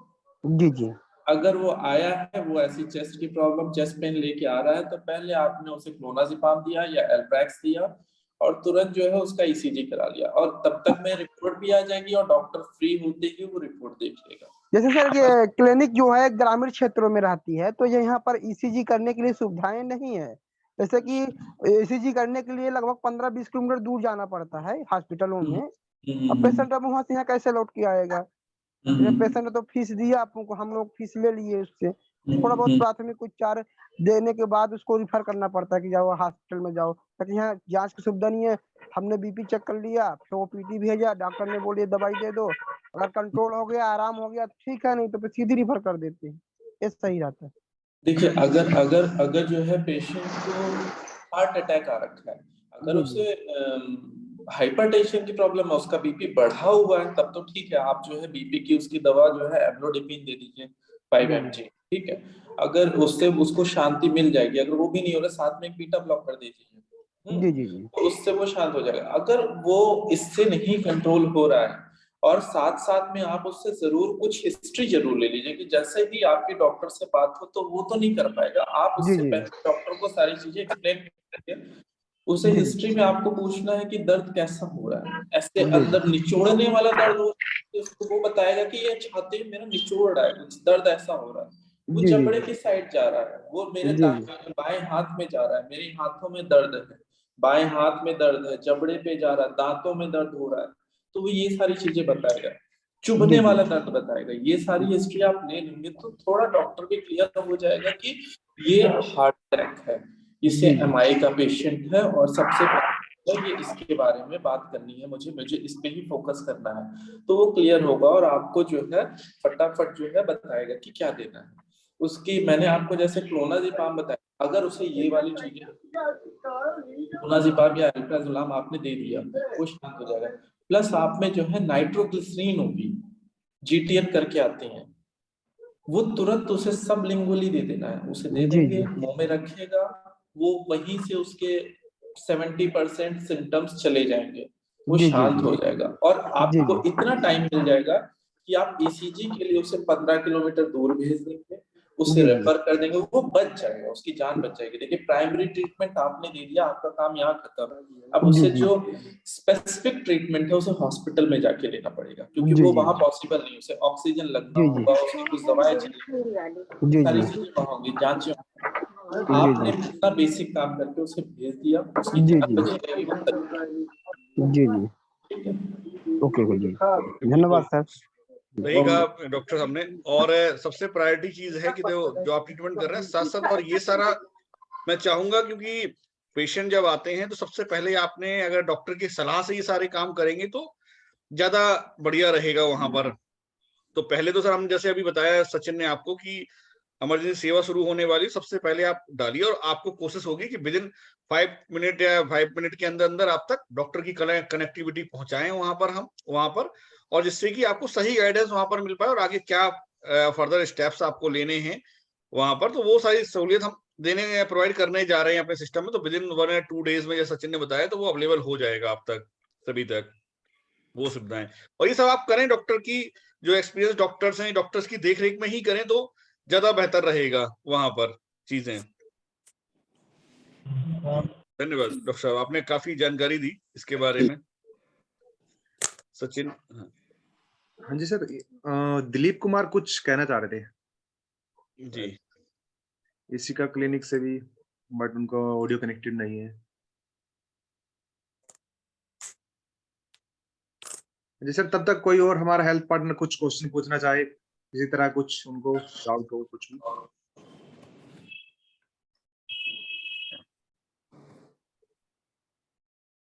जी, जी। अगर वो आया है, वो ऐसी चेस्ट की प्रॉब्लम, चेस्ट पेन लेके आ रहा है, तो पहले आपने उसे क्लोनाजिपाम दिया या एल्प्रैक्स दिया और तुरंत जो है उसका ईसीजी करा लिया, और तब तक में रिपोर्ट भी आ जाएगी और डॉक्टर फ्री होते ही वो रिपोर्ट देख लेगा। जैसे सर ये क्लिनिक जो है ग्रामीण क्षेत्रों में रहती है, तो यहाँ पर ईसीजी करने के लिए सुविधाएं नहीं है। जैसे कि ईसीजी करने के लिए लगभग 15-20 किलोमीटर दूर जाना पड़ता है हॉस्पिटलों में। अब पेशेंट अब वहां से यहाँ कैसे लौट के आएगा? पेशेंट ने तो फीस दिया आपको, हम लोग फीस ले लिए उससे, थोड़ा बहुत प्राथमिक उपचार देने के बाद उसको रिफर करना पड़ता है कि जाओ हॉस्पिटल में जाओ, ताकि यहाँ जांच की सुविधा नहीं है। हमने बीपी चेक कर लिया, फिर ओपीडी भेजा, डॉक्टर ने बोलिए दवाई दे दो, अगर कंट्रोल हो गया, आराम हो गया तो ठीक है, नहीं तो फिर सीधी रिफर कर देते हैं। ये सही रहता है। देखिए, अगर अगर अगर जो है पेशेंट को हार्ट अटैक आ रखा है, अगर जी, उसे हाइपरटेंशन की प्रॉब्लम है, उसका बीपी बढ़ा हुआ है, तब तो ठीक है, आप जो है बीपी की उसकी दवा जो है एम्लोडिपिन दे दीजिए 5 जी, mg, ठीक है। अगर उससे उसको शांति मिल जाएगी, अगर वो भी नहीं हो रहा, साथ में एक बीटा ब्लॉकर दे दीजिए। जी, जी, जी। तो उससे वो शांत हो जाएगा। अगर वो इससे नहीं कंट्रोल हो रहा है, और साथ साथ में आप उससे जरूर कुछ हिस्ट्री जरूर ले लीजिए, कि जैसे ही आपके डॉक्टर से बात हो तो वो तो नहीं कर पाएगा, आप जी, उससे जी, पहले डॉक्टर को सारी चीजें एक्सप्लेन करिए। उसे जी, हिस्ट्री में आपको पूछना है कि दर्द कैसा हो रहा है, ऐसे जी, अंदर निचोड़ने वाला दर्द हो रहा है, तो उसको वो बताएगा कि ये छाती में मेरा निचोड़ रहा है, कुछ दर्द ऐसा हो रहा है। वो जी, जबड़े की साइड जा रहा है, वो मेरे जी, बाएं हाथ में जा रहा है, मेरे हाथों में दर्द है, बाएं हाथ में दर्द है, जबड़े पे जा रहा है, दांतों में दर्द हो रहा है, तो वो ये सारी चीजें बताएगा। चुभने जी, जी, वाला दर्द बताएगा। ये सारी हिस्ट्री आप ले लेंगे तो थोड़ा डॉक्टर भी क्लियर हो जाएगा कि ये हार्ट अटैक है, इसे जी, एमआई का पेशेंट है, और सबसे पहले ये इसके बारे में बात करनी है, मुझे इस पे ही फोकस करना है। तो वो क्लियर होगा और आपको जो है फटाफट जो है बताएगा कि क्या देना है। उसकी मैंने आपको जैसे क्लोनाजिपाम बताया, अगर उसे ये वाली चीजें क्लोनाजिपाम या अल्प्राजोलाम आपने दे दिया, वो शांत हो जाएगा। प्लस आप में जो है नाइट्रोग्लिसरीन होगी, जीटीएन करके आते हैं, वो तुरंत उसे सबलिंगुअली दे देना है, उसे दे जी, देंगे, जी। मुंह में रखेगा, वो वहीं से उसके 70% सिम्टम्स चले जाएंगे, वो जी, जी, शांत जी। हो जाएगा। और जी, आपको जी। इतना टाइम मिल जाएगा कि आप ईसीजी के लिए उसे 15 किलोमीटर दूर भेज देंगे, उसे जी, जी। रेफर कर देंगे, वो बच जाएगा, उसकी जान बच जाएगी। देखिए प्राइमरी ट्रीटमेंट आपने दे दिया, आपका काम यहाँ खत्म। अब जी, उसे जी। जो स्पेसिफिक ट्रीटमेंट है उसे हॉस्पिटल में जाके लेना पड़ेगा, क्योंकि जी, वो जी। वहां पॉसिबल नहीं, उसे ऑक्सीजन लगना जी, जी। होगा, उसकी कुछ दवाएं चलेंगी, जी, सारी जी। चीजें वहां होंगी, जांचें। जी, आपने जी। इतना बेसिक काम करके उसे भेज दिया, उसकी जी, जान जी। बच जाएगी, वो तक। जी, जी। ठीक है। ओके, ओके जी। बिल्कुल धन्यवाद सर। सही कहा डॉक्टर साहब ने। और सबसे प्रायोरिटी चीज है कि जो आप ट्रीटमेंट कर रहे हैं साथ साथ, और ये सारा मैं चाहूंगा, क्योंकि पेशेंट जब आते हैं तो सबसे पहले आपने अगर डॉक्टर की सलाह से ये सारे काम करेंगे तो ज्यादा बढ़िया रहेगा वहां पर। तो पहले तो सर हम जैसे अभी बताया सचिन ने आपको कि इमरजेंसी सेवा शुरू होने वाली, सबसे पहले आप डालिए और आपको कोशिश होगी कि विद इन 5 मिनट या 5 मिनट के अंदर अंदर आप तक डॉक्टर की कनेक्टिविटी पहुंचाएं वहां पर, हम वहां पर, और जिससे कि आपको सही गाइडेंस वहां पर मिल पाए और आगे क्या फर्दर स्टेप्स आपको लेने हैं वहां पर। तो वो सारी सहूलियत हम देने प्रोवाइड करने जा रहे हैं अपने सिस्टम में। तो विद इन 1 या 2 डेज में, जैसे सचिन ने बताया, तो वो अवेलेबल हो जाएगा आप तक, सभी तक वो सुविधाएं। और ये सब आप करें, डॉक्टर की जो एक्सपीरियंस डॉक्टर्स हैं, डॉक्टर्स की देखरेख में ही करें तो ज्यादा बेहतर रहेगा वहां पर चीजें। धन्यवाद डॉक्टर साहब, आपने काफी जानकारी दी इसके बारे में। सचिन। हाँ हाँ जी सर, दिलीप कुमार कुछ कहना चाह रहे थे जी। इसी का क्लिनिक से भी, बट उनका ऑडियो कनेक्टेड नहीं है। जी सर, तब तक कोई और हमारा हेल्थ पार्टनर कुछ क्वेश्चन पूछना चाहे, किसी तरह कुछ उनको डाउट हो कुछ भी।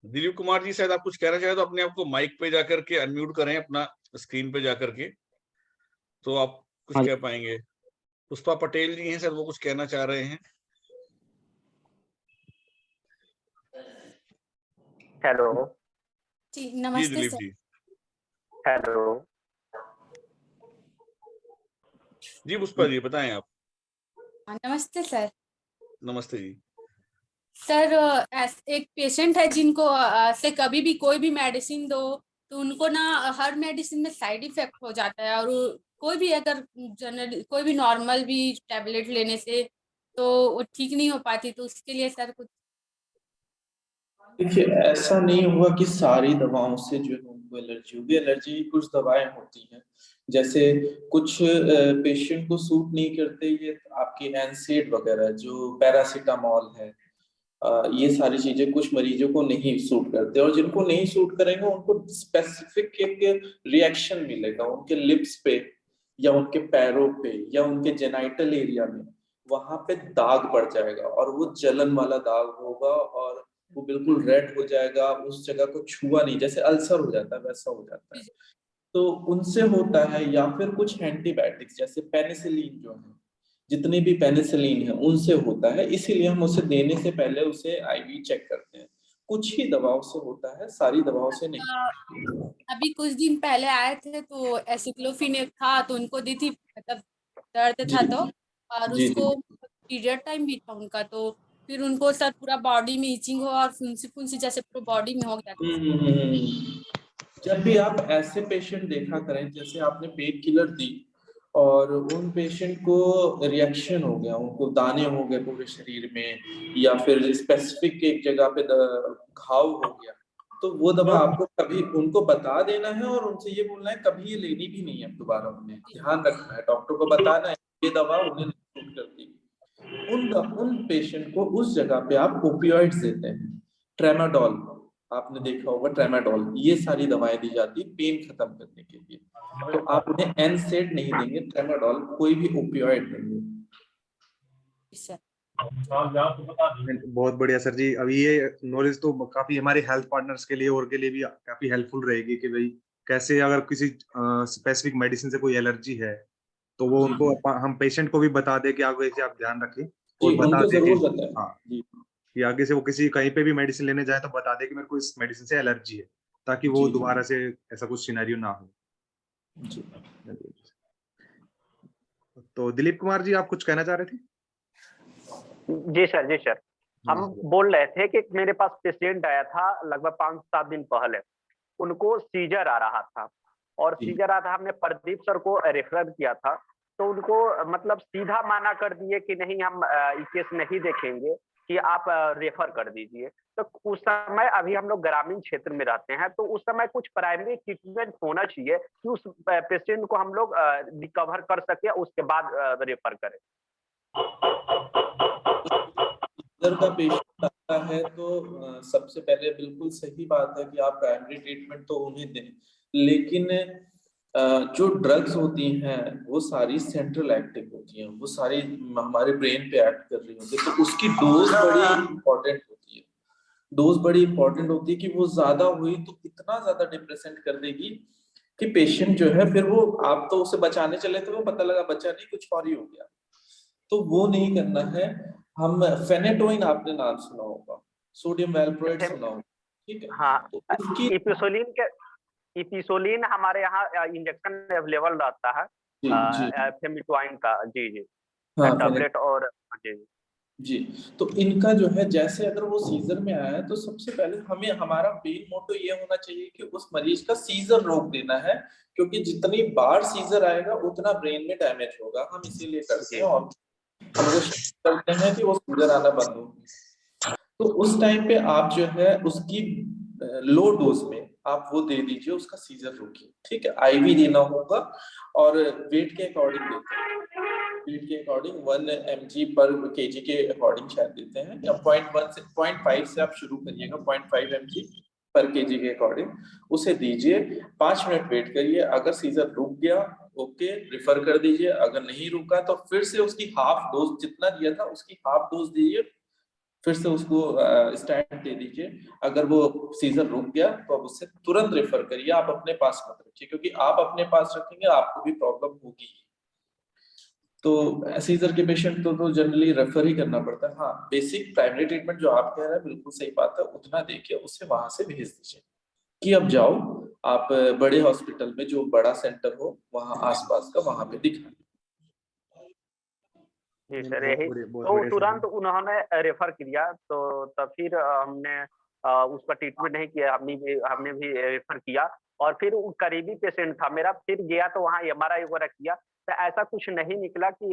दिलीप कुमार जी, शायद आप कुछ कहना चाहे तो अपने आप को माइक पे जाकर के अनम्यूट करें, अपना स्क्रीन पे जाकर के, तो आप कुछ हाँ कह पाएंगे। पुष्पा पटेल जी हैं सर, वो कुछ कहना चाह रहे हैं। हेलो जी जी नमस्ते दिलीप सर। जी। हेलो जी पुष्पा जी बताएं आप। नमस्ते सर। नमस्ते जी। सर एक पेशेंट है जिनको से कभी भी कोई भी मेडिसिन दो तो उनको ना हर मेडिसिन में साइड इफेक्ट हो जाता है, और कोई भी अगर जनरल कोई भी नॉर्मल भी टैबलेट लेने से तो वो ठीक नहीं हो पाती, तो उसके लिए सर कुछ। देखिए ऐसा नहीं हुआ कि सारी दवाओं से जो है उनको एलर्जी होगी, एलर्जी की कुछ दवाएं होती हैं, जैसे कुछ पेशेंट को सूट नहीं करते ये आपके एनसेड वगैरह, जो पैरासीटामोल है, ये सारी चीजें कुछ मरीजों को नहीं सूट करते, और जिनको नहीं सूट करेंगे उनको स्पेसिफिक एक रिएक्शन मिलेगा उनके लिप्स पे या उनके पैरों पे या उनके जेनाइटल एरिया में, वहां पे दाग पड़ जाएगा और वो जलन वाला दाग होगा और वो बिल्कुल रेड हो जाएगा, उस जगह को छुआ नहीं, जैसे अल्सर हो जाता है वैसा हो जाता है। तो उनसे होता है, या फिर कुछ एंटीबायोटिक्स जैसे पेनिसिलिन जो है, जितने भी पेनिसिलिन है उनसे होता है, इसीलिए हम उसे देने से पहले उसे आईवी चेक करते हैं। कुछ ही दवाओं से होता है, सारी दवाओं से नहीं। अभी कुछ दिन पहले आए थे तो एसिक्लोफिन था तो उनको दी थी, मतलब दर्द जी था तो, और जी जी। उसको पीरियड टाइम भी था उनका, तो फिर उनको सर पूरा बॉडी में इचिंग हो और फुंसी फुंसी जैसे पूरा बॉडी में हो गया था। जब भी आप ऐसे पेशेंट देखा करें, जैसे आपने पेन किलर दी और उन पेशेंट को रिएक्शन हो गया, उनको दाने हो गए पूरे शरीर में, या फिर स्पेसिफिक एक जगह पे घाव हो गया, तो वो दवा आपको कभी उनको बता देना है और उनसे ये बोलना है कभी ये लेनी भी नहीं है दोबारा, उन्हें ध्यान रखना है, डॉक्टर को बताना है ये दवा उन्हें नहीं सूट करती। उन पेशेंट को उस जगह पे आप ओपियोइड्स देते हैं, ट्रेमाडोल, आपने देखा होगा ट्रेमाडोल, ये सारी दवाएं दी जाती है पेन खत्म करने के लिए। तो आप उन्हें एनसेड नहीं देंगे, ट्रेमाडोल कोई भी ओपियोइड देंगे। सर बहुत बढ़िया सर जी। अभी ये नॉलेज तो काफी हमारे हेल्थ पार्टनर्स के लिए और के लिए भी काफी हेल्पफुल रहेगी कि भाई कैसे अगर किसी स्पेसिफिक मेडिसिन से कोई एलर्जी है तो वो जी उनको हम पेशेंट को भी बता दे कि आगे से आप ध्यान रखें, और जी, बता उनको दे कि जरूर बताएं। हाँ, जी कि आगे से वो किसी कहीं पे भी मेडिसिन लेने जाए तो बता दे कि मेरे को इस मेडिसिन से एलर्जी है, ताकि वो जी दोबारा से ऐसा कुछ सिनेरियो ना हो। जी। तो तो दिलीप कुमार जी, आप कुछ कहना चाह रहे थे? जी सर, जी सर। हम बोल रहे थे कि मेरे पास पेशेंट आया था लगभग 5-7 दिन पहले। उनको सीजर आ रहा था और जी। सीजर आ था, हमने प्रदीप सर को रेफर किया था, तो उनको मतलब सीधा माना कर दिए कि नहीं, हम ये केस नहीं देखेंगे, कि आप रेफर कर दीजिए। तो उस समय, अभी हम लोग ग्रामीण क्षेत्र में रहते हैं, तो उस समय कुछ प्राइमरी ट्रीटमेंट होना चाहिए कि उस पेशेंट को हम लोग रिकवर कर सके, उसके बाद रेफर करें। सीजर का पेशेंट आता है तो सबसे पहले बिल्कुल सही बात है कि आप प्राइमरी ट्रीटमेंट तो उन्हें दें, लेकिन जो ड्रग्स होती हैं वो सारी सेंट्रल एक्टिव होती हैं, वो सारी हमारे ब्रेन पे एक्ट कर रही होती है, तो उसकी डोज बड़ी इंपॉर्टेंट होती है। डोज बड़ी इंपॉर्टेंट होती है कि वो ज्यादा हुई तो इतना ज्यादा डिप्रेसेंट कर देगी कि पेशेंट जो है, फिर वो, आप तो उसे बचाने चले तो वो पता लगा बचा नहीं, कुछ और ही हो गया। तो वो नहीं करना है। हम फेनेटोइन, आपने नाम सुना होगा, सोडियम वैल्प्रोएट सुना होगा, ठीक है? हाँ, तो इसकी इपिसोलिन हमारे यहाँ इंजेक्शन अवेलेबल रहता है, जी जी फेमिटोइन का। जी जी, हाँ, टैबलेट और जी जी। तो इनका जो है, जैसे अगर वो सीजर में आया है तो सबसे पहले हमें, हमारा मेन मोटो ये होना चाहिए कि उस मरीज का सीजर रोक देना है, क्योंकि जितनी बार सीजर आएगा उतना ब्रेन में डैमेज होगा। हम इसीलिए करते हैं और हम कोशिश करते हैं कि वो सीजर आना बंद हो। तो उस टाइम पे आप जो है उसकी लो डोज में आप वो दे दीजिए, उसका सीजर रोकिए, ठीक है? आईवी देना होगा और वेट के अकॉर्डिंग देते हैं, वेट के अकॉर्डिंग 1 mg पर kg के अकॉर्डिंग शायद देते हैं, या 0.1 से 0.5 से आप शुरू करिएगा, 0.5 mg पर kg के अकॉर्डिंग उसे दीजिए। 5 मिनट वेट करिए, अगर सीजर रुक गया ओके, रिफर कर दीजिए, अगर नहीं रुका तो फिर से उसकी हाफ डोज, जितना दिया था उसकी हाफ डोज दीजिए, फिर से उसको स्टैंड दे दीजिए। अगर वो सीजर रुक गया तो अब उससे तुरंत रेफर करिए, आप अपने पास मत रखिए, क्योंकि आप अपने पास रखेंगे आपको भी प्रॉब्लम होगी। तो सीजर के पेशेंट तो जनरली रेफर ही करना पड़ता है। हाँ, बेसिक प्राइमरी ट्रीटमेंट जो आप कह रहे हैं बिल्कुल सही बात है, उतना देखिए, उससे वहां से भेज दीजिए कि अब जाओ आप बड़े हॉस्पिटल में, जो बड़ा सेंटर हो वहां आसपास का, वहां पे दिखा। जी सर, यही तो तुरंत उन्होंने रेफर किया, तो तब फिर हमने उसका ट्रीटमेंट नहीं किया, हमने भी रेफर किया। और फिर करीबी पेशेंट था मेरा, फिर गया तो वहाँ MRI वगैरह किया, तो ऐसा कुछ नहीं निकला कि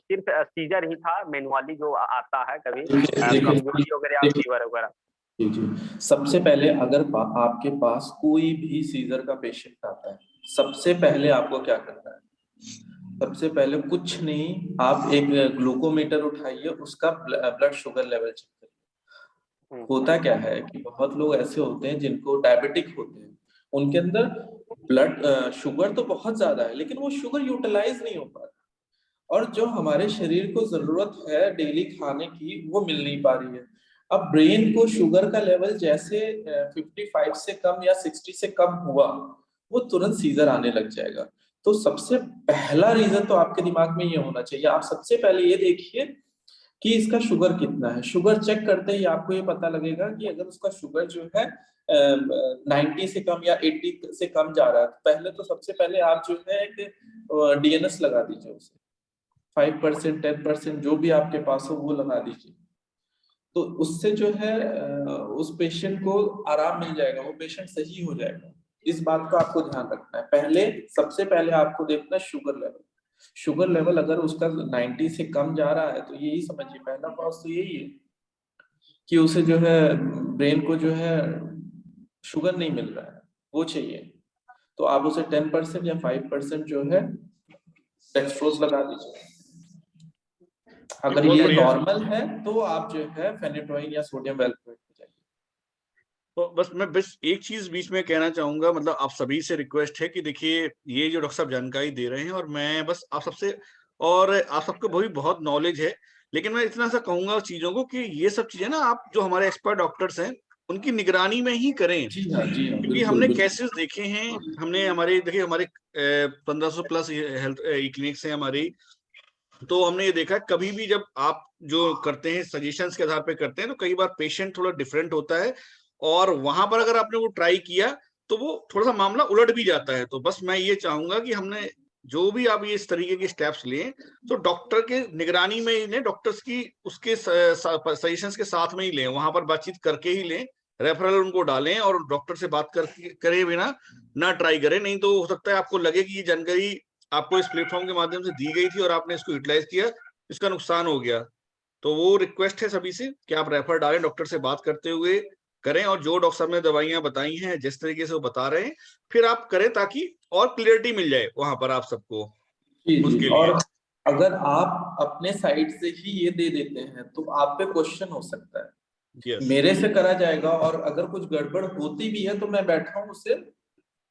सिर्फ सीजर ही था, मैनुअली जो आता है कभी, कमजोरी वगैरह, फीवर वगैरह। जी जी, सबसे पहले अगर आपके पास कोई भी सीजर का पेशेंट आता है, सबसे पहले आपको क्या करना है? सबसे पहले कुछ नहीं, आप एक ग्लूकोमीटर उठाइए, उसका ब्लड शुगर लेवल चेक करिए। होता क्या है कि बहुत लोग ऐसे होते हैं जिनको डायबिटिक होते हैं, उनके अंदर ब्लड शुगर तो बहुत ज्यादा है, लेकिन वो शुगर यूटिलाइज नहीं हो पा रहा, और जो हमारे शरीर को जरूरत है डेली खाने की वो मिल नहीं पा रही है। अब ब्रेन को शुगर का लेवल जैसे 55 से कम या 60 से कम हुआ, वो तुरंत सीजर आने लग जाएगा। तो सबसे पहला रीजन तो आपके दिमाग में ये होना चाहिए, आप सबसे पहले ये देखिए कि इसका शुगर कितना है। शुगर चेक करते ही आपको ये पता लगेगा कि अगर उसका शुगर जो है 90 से कम या 80 से कम जा रहा है, पहले तो सबसे पहले आप जो है एक DNS लगा दीजिए उसे, 5%, 10% जो भी आपके पास हो वो लगा दीजिए। तो उससे जो है उस पेशेंट को आराम मिल जाएगा, वो पेशेंट सही हो जाएगा। इस बात का आपको ध्यान रखना है। पहले, सबसे पहले आपको देखना है शुगर लेवल। शुगर लेवल अगर उसका 90 से कम जा रहा है तो यही समझिए पहला कॉज तो यही है कि उसे जो है ब्रेन को जो है शुगर नहीं मिल रहा है, वो चाहिए। तो आप उसे 10% या 5% जो है डेक्सट्रोज लगा दीजिए। अगर ये नॉर्मल है तो आप जो है फेनेटोइन या सोडियम वैल्प्रोएट पे जाइए। तो बस एक चीज बीच में कहना चाहूंगा, मतलब आप सभी से रिक्वेस्ट है कि देखिए ये जो डॉक्टर साहब जानकारी दे रहे हैं, और मैं बस आप सबसे, और आप सबको बहुत नॉलेज है, लेकिन मैं इतना सा कहूंगा चीजों को कि ये सब चीजें ना आप जो हमारे एक्सपर्ट डॉक्टर्स हैं उनकी निगरानी में ही करें। जी हाँ, क्योंकि हमने केसेस देखे हैं, हमने हमारे 1500 प्लस हेल्थ क्लिनिक्स हैं हमारी, तो हमने ये देखा कभी भी जब आप जो करते हैं सजेशंस के आधार पे करते हैं, तो कई बार पेशेंट थोड़ा डिफरेंट होता है, और वहां पर अगर आपने वो ट्राई किया तो वो थोड़ा सा मामला उलट भी जाता है। तो बस मैं ये चाहूंगा कि हमने जो भी आप ये इस तरीके के स्टेप्स लें तो डॉक्टर के निगरानी में ही लें, डॉक्टर्स की उसके सजेशंस के साथ में ही लें, वहां पर बातचीत करके ही लें, रेफरल उनको डालें और डॉक्टर से बात करे बिना ना ट्राई करें। नहीं तो हो सकता है आपको लगे कि ये जानकारी आपको इस प्लेटफॉर्म के माध्यम से दी गई थी और आपने इसको यूटिलाइज किया, इसका नुकसान हो गया। तो वो रिक्वेस्ट है सभी से कि आप रेफर डालें, डॉक्टर से बात करते हुए करें, और जो डॉक्टर साहब ने दवाइयां बताई हैं जिस तरीके से वो बता रहे हैं फिर आप करें, ताकि और क्लियरिटी मिल जाए वहां पर आप सबको उसके लिए। और अगर आप अपने साइड से ही ये दे देते हैं तो आप पे क्वेश्चन हो सकता है। Yes. मेरे से करा जाएगा और अगर कुछ गड़बड़ होती भी है तो मैं बैठा हूँ उसे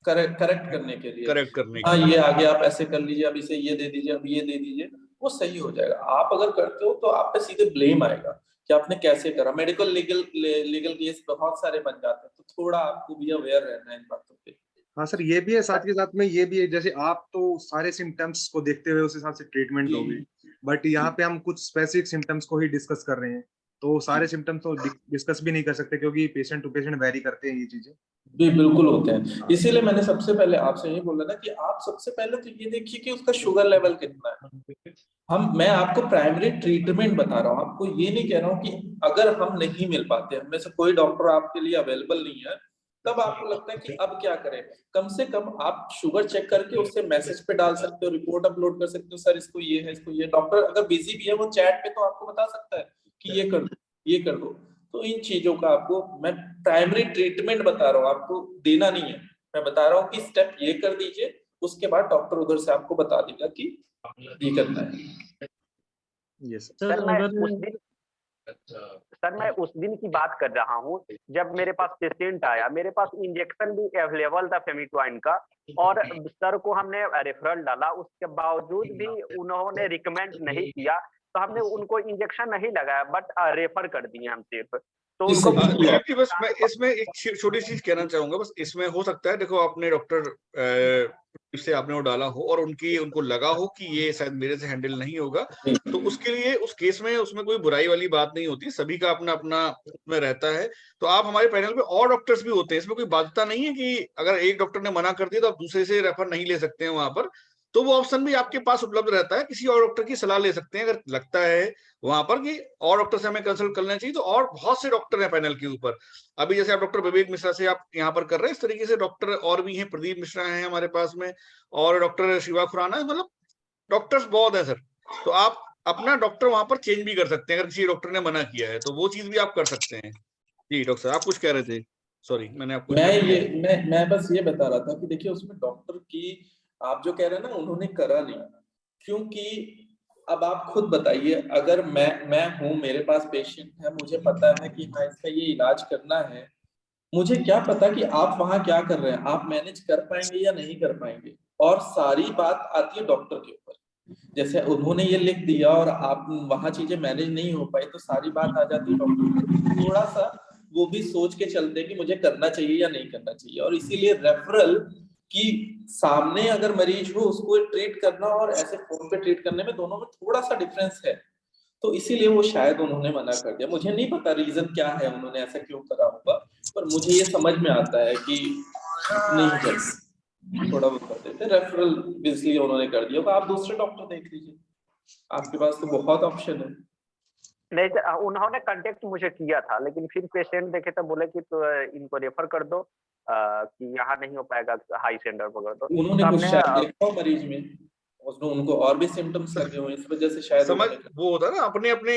करेक्ट करने के लिए, करेक्ट करने हाँ ये आगे आप ऐसे कर लीजिए, अब इसे ये दे दीजिए, अब ये दे दीजिए, वो सही हो जाएगा। आप अगर करते हो तो आप पे सीधे ब्लेम आएगा कि आपने कैसे करा। मेडिकल लीगल केस बहुत सारे बन जाते हैं, तो थोड़ा आपको भी अवेयर रहना है इन बातों पे। हाँ सर, ये भी है, साथ के साथ में ये भी है, जैसे आप तो सारे सिम्टम्स को देखते हुए उस हिसाब से ट्रीटमेंट दोगे, बट यहाँ पे हम कुछ स्पेसिफिक सिम्टम्स को ही डिस्कस कर रहे हैं, तो सारे सिम्टम्स तो डिस्कस भी नहीं कर सकते क्योंकि पेशेंट टू पेशेंट वेरी करते हैं ये चीजें। जी बिल्कुल होते हैं, इसीलिए मैंने सबसे पहले आपसे ये बोला ना कि आप सबसे पहले तो ये देखिए कि उसका शुगर लेवल कितना है। मैं आपको प्राइमरी ट्रीटमेंट बता रहा हूँ, आपको ये नहीं कह रहा हूँ कि अगर हम नहीं मिल पाते, हम में से कोई डॉक्टर आपके लिए अवेलेबल नहीं है, तब आपको लगता है कि अब क्या करें, कम से कम आप शुगर चेक करके उससे मैसेज पे डाल सकते हो, रिपोर्ट अपलोड कर सकते हो, सर इसको ये है, इसको ये। डॉक्टर अगर बिजी भी है वो चैट पे तो आपको बता सकता है कि ये कर दो, ये कर दो। तो इन चीजों का आपको मैं प्राइमरी ट्रीटमेंट बता रहा हूँ, आपको देना नहीं है, मैं बता रहा हूँ कि स्टेप ये कर दीजिए, उसके बाद डॉक्टर उधर से आपको बता देगा कि ये करना है। यस सर मैं उस दिन की बात कर रहा हूँ जब मेरे पास पेशेंट आया, मेरे पास इंजेक्शन भी अवेलेबल था फेमिटोइन का, और सर को हमने रेफरल डाला, उसके बावजूद भी उन्होंने रिकमेंड नहीं किया, तो हमने उनको इंजेक्शन नहीं लगाया, बट रेफर कर दिए हम सिर्फ। तो उनको बस मैं इसमें एक छोटी चीज कहना चाहूंगा, बस इसमें हो सकता है, देखो आपने डॉक्टर से आपने वो डाला हो और उनको लगा हो कि ये शायद मेरे से हैंडल नहीं होगा, तो उसके लिए उस केस में उसमें कोई बुराई वाली बात नहीं होती, सभी का अपना अपना उसमें रहता है। तो आप हमारे पैनल पे और डॉक्टर्स भी होते हैं, इसमें कोई बाध्यता नहीं है कि अगर एक डॉक्टर ने मना कर दिया तो आप दूसरे से रेफर नहीं ले सकते हैं वहां पर, तो वो ऑप्शन भी आपके पास उपलब्ध रहता है, किसी और डॉक्टर की सलाह ले सकते हैं अगर लगता है वहां पर कि और डॉक्टर से हमें कंसल्ट करना चाहिए। तो और बहुत से डॉक्टर हैं पैनल के ऊपर, अभी जैसे आप डॉक्टर विवेक मिश्रा से आप यहाँ पर कर रहे हैं, इस तरीके से डॉक्टर और भी हैं, प्रदीप मिश्रा हैं हमारे पास में, और डॉक्टर शिवा खुराना, मतलब डॉक्टर्स बहुत है सर। तो आप अपना डॉक्टर वहां पर चेंज भी कर सकते हैं अगर किसी डॉक्टर ने मना किया है, तो वो चीज भी आप कर सकते हैं। जी डॉक्टर आप कुछ कह रहे थे, सॉरी मैंने आपको मैं बस ये बता रहा था कि देखिए उसमें डॉक्टर की, आप जो कह रहे हैं ना उन्होंने करा नहीं, क्योंकि अब आप खुद बताइए, अगर मैं हूँ, मेरे पास पेशेंट है, मुझे पता है कि हाँ इसका ये इलाज करना है, मुझे क्या पता कि आप वहां क्या कर रहे हैं, आप मैनेज कर पाएंगे या नहीं कर पाएंगे। और सारी बात आती है डॉक्टर के ऊपर, जैसे उन्होंने ये लिख दिया और आप वहां चीजें मैनेज नहीं हो पाई, तो सारी बात आ जाती है डॉक्टर। थोड़ा सा वो भी सोच के चलते कि मुझे करना चाहिए या नहीं करना चाहिए, और इसीलिए रेफरल कि सामने अगर मरीज हो उसको ट्रीट करना और ऐसे फोन पे ट्रीट करने में, दोनों में थोड़ा सा डिफरेंस है, तो इसीलिए वो शायद उन्होंने मना कर दिया। मुझे नहीं पता रीजन क्या है, उन्होंने ऐसा क्यों करा होगा, पर मुझे ये समझ में आता है कि नहीं कर, थोड़ा वो कर देते रेफरल, इसलिए उन्होंने कर दिया होगा। आप दूसरे डॉक्टर देख लीजिए, आपके पास तो बहुत ऑप्शन है। नहीं, उन्होंने कांटेक्ट मुझे किया था, लेकिन फिर पेशेंट देखे तो बोले कि तो इनको रेफर कर दो, कि यहाँ नहीं हो पाएगा, हाई सेंटर पकड़ दो। उन्होंने कुछ शायद देखा मरीज में, उनको और भी सिम्टम्स लगे हुए, इस वजह से शायद समझ वो होता है ना, अपने अपने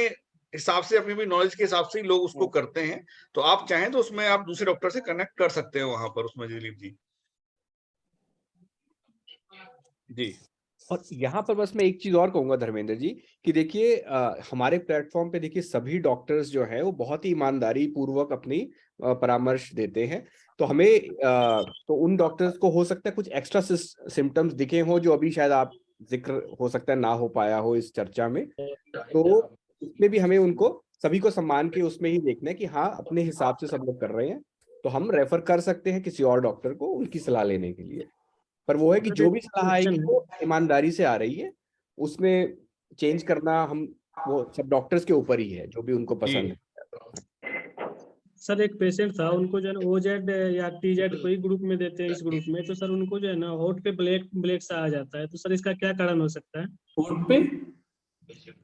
हिसाब से, अपनी भी नॉलेज के हिसाब से ही लोग उसको करते हैं। तो आप चाहें तो उसमें आप दूसरे डॉक्टर से कनेक्ट कर सकते हैं वहां पर उसमें। दिलीप जी जी। और यहाँ पर बस मैं एक चीज और कहूंगा धर्मेंद्र जी, कि देखिए हमारे प्लेटफॉर्म पे देखिए सभी डॉक्टर्स जो है वो बहुत ही ईमानदारी पूर्वक अपनी परामर्श देते हैं। तो हमें तो उन डॉक्टर्स को हो सकता है कुछ एक्स्ट्रा सिम्टम्स दिखे हो जो अभी शायद आप जिक्र हो सकता है ना हो पाया हो इस चर्चा में, तो उसमें भी हमें उनको सभी को सम्मान के उसमें ही देखना है कि हाँ अपने हिसाब से सब लोग कर रहे हैं, तो हम रेफर कर सकते हैं किसी और डॉक्टर को उनकी सलाह लेने के लिए। पर वो है कि जो भी सलाह आएगी वो ईमानदारी से आ रही है, उसमें चेंज करना हम वो सब डॉक्टर्स के ऊपर ही है, जो भी उनको पसंद है। सर एक पेशेंट था, उनको जो है ना ओजेड या टीजेड कोई ग्रुप में देते हैं, इस ग्रुप में, तो सर उनको जो है ना होठ पे ब्लैक ब्लैक सा आ जाता है, तो सर इसका क्या कारण हो सकता है? होठ पे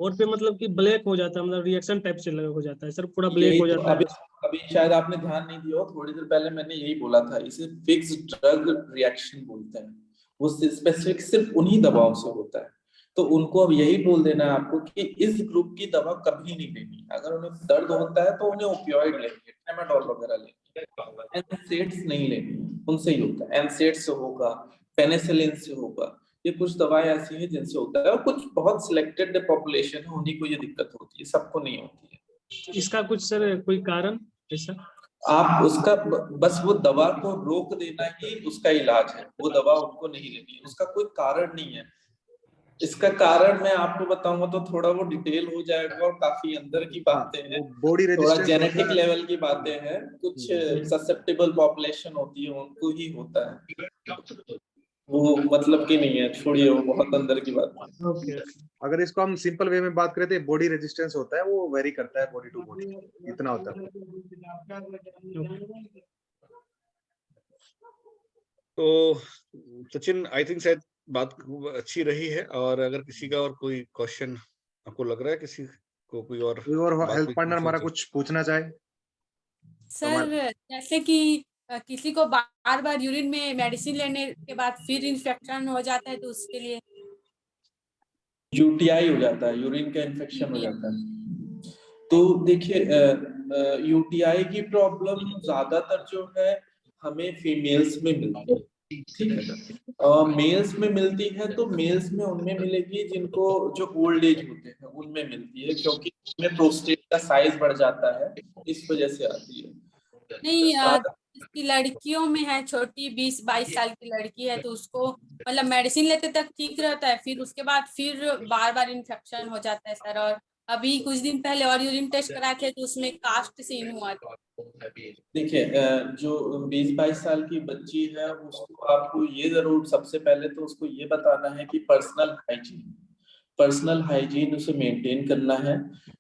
होठ पे मतलब कि ब्लैक हो जाता है, मतलब रिएक्शन टाइप से हो जाता है सर, पूरा ब्लैक यही हो तो जाता अभी है। अभी शायद आपने ध्यान नहीं दिया हो, थोड़ी देर पहले मैंने यही बोला था, इसे फिक्स ड्रग रिएक्शन बोलते हैं। वो स्पेसिफिक सिर्फ उन्हीं दवाओं से होता है। तो उनको अब यही बोल देना है आपको कि इस ग्रुप की दवा कभी नहीं लेनी। अगर उन्हें दर्द होता है तो उन्हें ओपियोइड लेंगे, ट्रेमाडोल वगैरह लेंगे, एनसेड्स नहीं लेनी, उनसे ही होता है। एनसेड्स से होगा, पेनिसिलिन से होगा, ये कुछ दवाएं ऐसी हैं जिनसे होता है, और कुछ बहुत सिलेक्टेड पॉपुलेशन है उन्हीं को ये दिक्कत होती है, सबको नहीं होती है। इसका कुछ सर कोई कारण ऐसा? आप उसका बस वो दवा को रोक देना ही उसका इलाज है, वो दवा उनको नहीं लेनी है, उसका कोई कारण नहीं है। इसका कारण मैं आपको बताऊंगा तो थोड़ा वो डिटेल हो जाएगा और काफी अंदर की बातें हैं, बॉडी थोड़ा रेजिस्टेंस जेनेटिक लेवल की बातें हैं, कुछ ससेप्टेबल पॉपुलेशन होती है उनको ही होता है, वो मतलब कि नहीं है, छोड़िए वो बहुत अंदर की बात है। ओके। अगर इसको हम सिंपल वे में बात करें तो बॉडी रेजिस्टेंस होता है, वो वेरी करता है बॉडी टू बॉडी, इतना होता है। तो सचिन आई थिंक शायद बात अच्छी रही है, और अगर किसी का और कोई क्वेश्चन आपको लग रहा है, किसी को कोई और हेल्थ पार्टनर हमारा कुछ पूछना चाहे? सर जैसे कि किसी को बार बार यूरिन में मेडिसिन लेने के बाद फिर इन्फेक्शन हो जाता है, तो उसके लिए यूटीआई हो जाता है, यूरिन का इन्फेक्शन हो जाता है। तो देखिए यूटीआई की प्रॉब्लम ज्यादातर जो है हमें फीमेल्स में मिलती है, ठीक है। मेल्स में मिलती है तो मेल्स में उनमें मिलेगी जिनको जो ओल्ड एज होते हैं उनमें मिलती है, क्योंकि उनमें प्रोस्टेट का साइज बढ़ जाता है, इस वजह से आती है। नहीं, इसकी लड़कियों में है, छोटी 20-22 साल की लड़की है, तो उसको मतलब मेडिसिन लेते तक ठीक रहता है, फिर उसके बाद फिर बार बार इन्फेक्शन हो जाता है सर। और अभी कुछ दिन पहले और यूरिन टेस्ट कराए थे तो उसमें कास्ट सीन हुआ था। देखिए जो 20-22 साल की बच्ची है उसको आपको ये जरूर सबसे पहले तो उसको ये बताना है कि पर्सनल हाइजीन उसे मेंटेन करना है,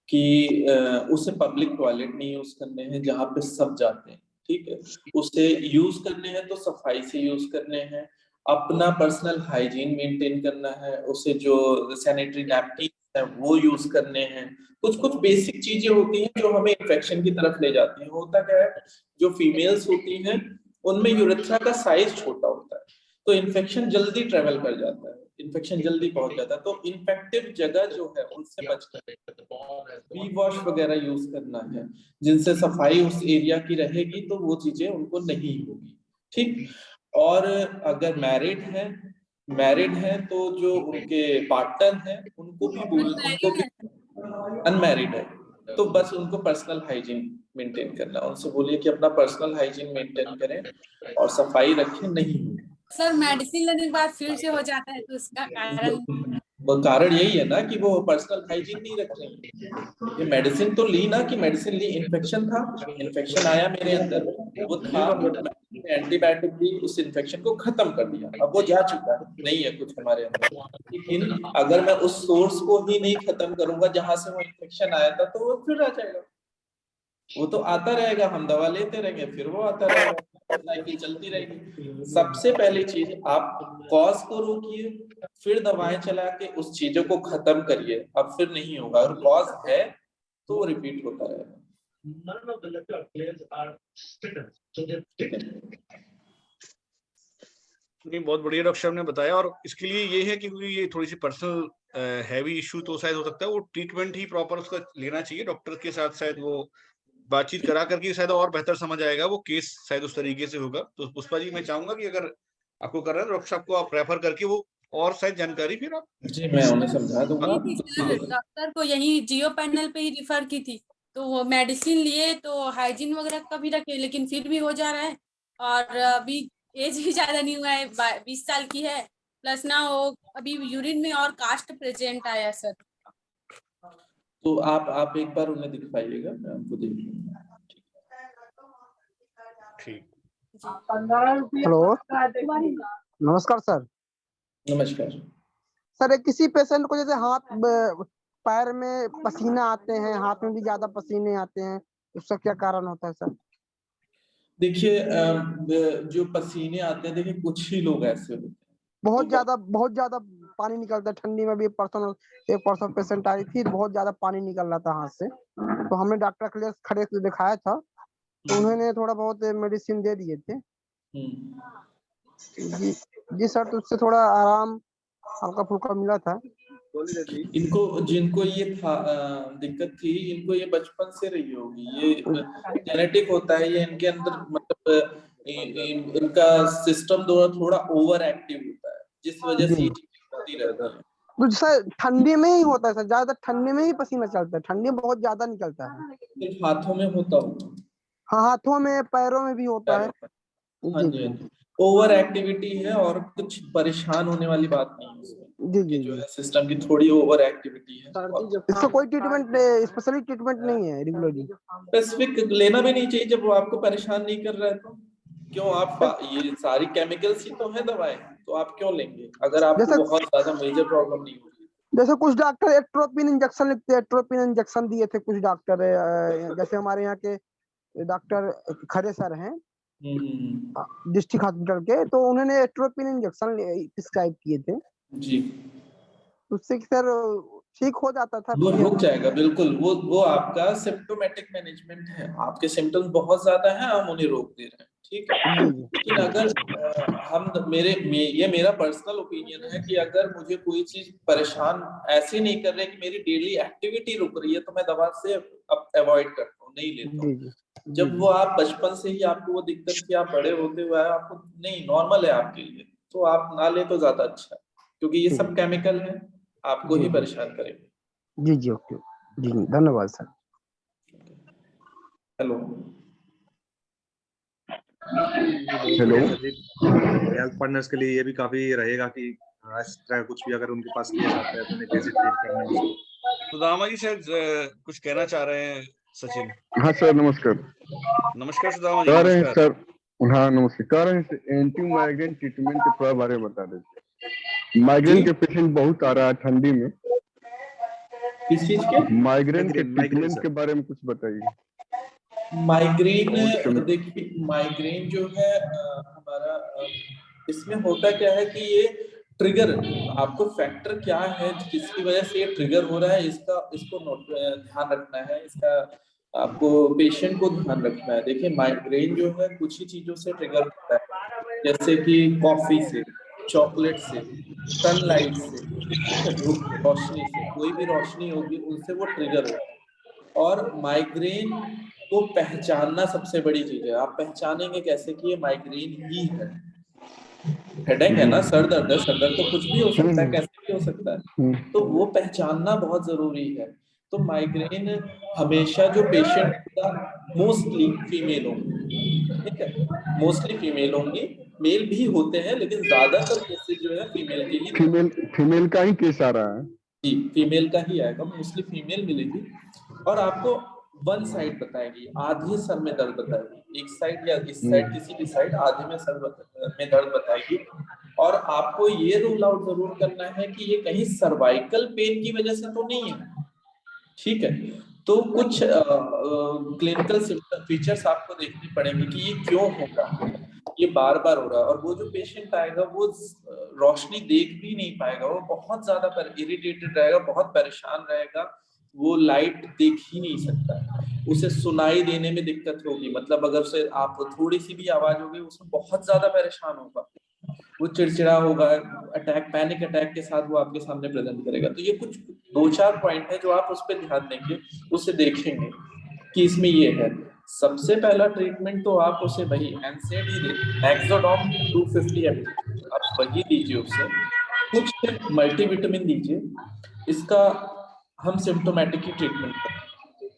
कि उसे पब्लिक टॉयलेट नहीं यूज करने हैं जहाँ पे सब जाते हैं, ठीक है। उसे यूज करने हैं तो सफाई से यूज करने हैं, अपना पर्सनल हाइजीन मेंटेन करना है, उसे जो सैनिटरी नैपकिन है वो यूज करने हैं। कुछ कुछ बेसिक चीजें होती हैं जो हमें इन्फेक्शन की तरफ ले जाती हैं। होता क्या है, जो फीमेल्स होती हैं उनमें यूरेथ्रा का साइज छोटा होता है, तो इन्फेक्शन जल्दी ट्रेवल कर जाता है, इन्फेक्शन जल्दी पहुंच जाता है। तो इन्फेक्टिव जगह जो है उनसे बचकर बी वॉश वगैरह यूज करना है, जिनसे सफाई उस एरिया की रहेगी, तो वो चीजें उनको नहीं होगी, ठीक। और अगर मैरिड है तो जो उनके पार्टनर हैं उनको भी अनमैरिड है तो बस उनको पर्सनल हाइजीन मेंटेन करना, उनसे बोलिए कि अपना पर्सनल हाइजीन मेंटेन करें और सफाई रखें, नहीं सर मेडिसिन लेने के बाद फिर से हो जाता है, तो उसका कारण? वो कारण यही है ना कि वो पर्सनल हाइजीन नहीं रख रही। ये मेडिसिन तो ली ना, कि मेडिसिन ली, इन्फेक्शन था, इन्फेक्शन आया मेरे अंदर, वो था, एंटीबायोटिक दी, उस इन्फेक्शन को खत्म कर दिया, अब वो जा चुका है, नहीं है कुछ हमारे अंदर। लेकिन अगर मैं उस सोर्स को ही नहीं खत्म करूंगा जहां से वो इन्फेक्शन आया था, तो वो फिर आ जाएगा, वो तो आता रहेगा, हम दवा लेते रहेंगे, फिर वो आता रहेगा, साइकिल चलती रहेगी। सबसे पहली चीज आप कॉज को रोकिए, फिर दवाएं चला के उस चीजों को खत्म करिए, अब फिर नहीं होगा। और कॉज है तो वो रिपीट होता रहेगा। नहीं, बहुत बढ़िया डॉक्टर साहब ने बताया। और इसके लिए ये है कि क्योंकि ये थोड़ी सी पर्सनल हैवी इशू तो शायद हो सकता है, वो ट्रीटमेंट ही प्रॉपर उसका लेना चाहिए डॉक्टर के साथ, शायद वो बातचीत करा करके शायद और बेहतर समझ आएगा, वो केस शायद उस तरीके से होगा। तो पुष्पा जी मैं चाहूंगा कि अगर आपको कर रहे हैं डॉक्टर साहब को आप रेफर करके वो और शायद जानकारी फिर आप जी मैं उन्हें समझा दूंगा। डॉक्टर को यही जियो पैनल पे ही रिफर की थी, तो वो मेडिसिन लिए तो हाइजीन वगैरह का भी रखे, लेकिन फिर भी हो जा रहा है। और अभी एज भी ज्यादा नहीं हुआ है, 20 साल की है, प्लस ना वो अभी यूरिन में और कास्ट प्रेजेंट आया सर। तो आप एक बार उन्हें दिखवाइएगा, मैं आपको देख लूंगा। ठीक। हेलो, नमस्कार सर। नमस्कार सर किसी पेशेंट को जैसे पैर में पसीना आते हैं, हाथ में भी ज्यादा पसीने आते हैं, उसका क्या कारण होता है सर? देखिए जो पसीने आते हैं, देखिए कुछ ही लोग ऐसे होते हैं, बहुत ज्यादा पानी निकलता है ठंडी में भी। एक परसों पेशेंट आई थी, बहुत ज्यादा पानी निकल रहा था हाथ से, तो हमने डॉक्टर के लिए खड़े से दिखाया था, तो उन्होंने थोड़ा बहुत मेडिसिन दे दिए थे। जी सर, तो उससे थोड़ा आराम हल्का फुल्का मिला था। इनको जिनको ये था दिक्कत थी, इनको ये बचपन से रही होगी, ये जेनेटिक होता है, ये इनके अंदर मतलब इनका सिस्टम थोड़ा ओवर एक्टिव होता है, जिस वजह से ये चीजें होती रहती है। तो सर ठंडी में ही होता है सर, ज्यादा ठंडी में ही पसीना चलता है, ठंडी में बहुत ज्यादा निकलता है। सिर्फ हाथों में होता होगा? हाँ, हाथों में पैरों में भी होता है। हाँ जी, ओवर एक्टिविटी है और कुछ परेशान होने वाली बात नहीं है इसमें। जी जो है सिस्टम की थोड़ी ओवर एक्टिविटी है। इसका कोई ट्रीटमेंट, स्पेशली ट्रीटमेंट नहीं है रेगुलरली। स्पेसिफिक लेना भी नहीं चाहिए जब वो आपको परेशान नहीं कर रहा है तो। क्यों आप ये सारी केमिकल्स ही तो है दवाएं, तो आप क्यों लेंगे अगर आपको बहुत ज्यादा मेजर प्रॉब्लम नहीं होगी। जैसे कुछ डॉक्टर एट्रोपिन इंजेक्शन लिखते हैं, एट्रोपिन इंजेक्शन दिए थे कुछ डॉक्टर, जैसे हमारे यहाँ के डॉक्टर खरे सर हैं डिस्ट्रिक्ट हॉस्पिटल के, तो उन्होंने एट्रोपिन इंजेक्शन प्रिस्क्राइब किए थे जी। उससे सर ठीक हो जाता था। वो रुक जाएगा बिल्कुल, वो आपका सिम्प्टोमेटिक मैनेजमेंट है, आपके सिम्टम्स बहुत ज्यादा हैं, हम उन्हें रोक दे रहे हैं, ठीक है। लेकिन अगर ये मेरा पर्सनल ओपिनियन है कि अगर मुझे कोई चीज परेशान ऐसे नहीं कर रहे कि मेरी डेली एक्टिविटी रुक रही है, तो मैं दवा से अवॉइड करता हूँ, नहीं लेता हूँ। जब वो आप बचपन से ही आपको वो दिक्कत थी, आप बड़े होते हुए आपको नहीं नॉर्मल है आपके लिए, तो आप ना ले तो ज्यादा अच्छा है, क्योंकि ये सब केमिकल है, आपको ही परेशान करेंगे। जी जी, ओके जी, धन्यवाद सर। हेलो हेल्थ पार्टनर्स के लिए ये भी काफी रहेगा कि इस तरह कुछ भी अगर उनके पास केस आता है तो उन्हें कैसे ट्रीट करना है। सुदामा जी शायद कुछ कहना चाह रहे हैं। सचिन। हाँ सर, नमस्कार। नमस्कार सुदामा जी। कह रहे हैं सर, हाँ नमस्कार, कह रहे हैं एंटी माइग्रेन ट्रीटमेंट के थोड़ा बारे में बता देते। माइग्रेन के पेशेंट बहुत आ रहा है ठंडी में। किस चीज के? माइग्रेन के ट्रीटमेंट के बारे में कुछ बताइए। माइग्रेन, देखिए माइग्रेन जो है हमारा, इसमें होता क्या है कि ये ट्रिगर, आपको फैक्टर क्या है जिसकी वजह से ये ट्रिगर हो रहा है, इसको ध्यान रखना है, इसका आपको पेशेंट को ध्यान रखना है। देखिए माइग्रेन जो है कुछ ही चीजों से ट्रिगर होता है, जैसे कि कॉफी से, चॉकलेट से, सनलाइट से, रोशनी से, कोई भी रोशनी होगी उनसे वो ट्रिगर होता है। और माइग्रेन को पहचानना सबसे बड़ी चीज है। आप पहचानेंगे कैसे कि ये माइग्रेन ही है? हेडेक है ना, सर दर्द है, सर दर्द तो कुछ भी हो सकता है, कैसे भी हो सकता है, तो वो पहचानना बहुत जरूरी है। तो माइग्रेन हमेशा जो पेशेंट होगा मोस्टली फीमेल होंगे, ठीक है, मोस्टली फीमेल होंगी, मेल भी होते हैं लेकिन ज्यादातर केसेस जो है फीमेल के ही, फीमेल का ही केस आ रहा है जी, फीमेल का ही आएगा, मोस्टली फीमेल मिलेगी। और आपको वन साइड बताएगी, आधे सर में दर्द बताएगी, एक साइड या इस साइड, किसी भी साइड आधे में सर में दर्द बताएगी। और आपको ये रूल आउट जरूर करना है कि ये कहीं सर्वाइकल पेन की वजह से तो नहीं है, ठीक है। तो कुछ क्लिनिकल फीचर्स आपको देखने पड़ेंगे कि ये क्यों होगा, ये बार बार हो रहा है। और वो जो पेशेंट आएगा वो रोशनी देख भी नहीं पाएगा, वो बहुत ज्यादा इरिटेटेड रहेगा, बहुत परेशान रहेगा, वो लाइट देख ही नहीं सकता, उसे सुनाई देने में दिक्कत होगी, मतलब अगर से आप थोड़ी सी भी आवाज होगी उसमें बहुत ज्यादा परेशान होगा, वो चिड़चिड़ा होगा, अटैक, पैनिक अटैक के साथ वो आपके सामने प्रेजेंट करेगा। तो ये कुछ 2-4 पॉइंट है जो आप उस पर ध्यान देंगे, उसे देखेंगे कि इसमें ये है। सबसे पहला ट्रीटमेंट तो आप उसे वही एनसेड ही दे, नेक्सोडॉम 250 mg, आप वही दीजिए उसे, कुछ मल्टीविटामिन दीजिए, इसका हम सिम्टोमेटिक ही ट्रीटमेंट करें,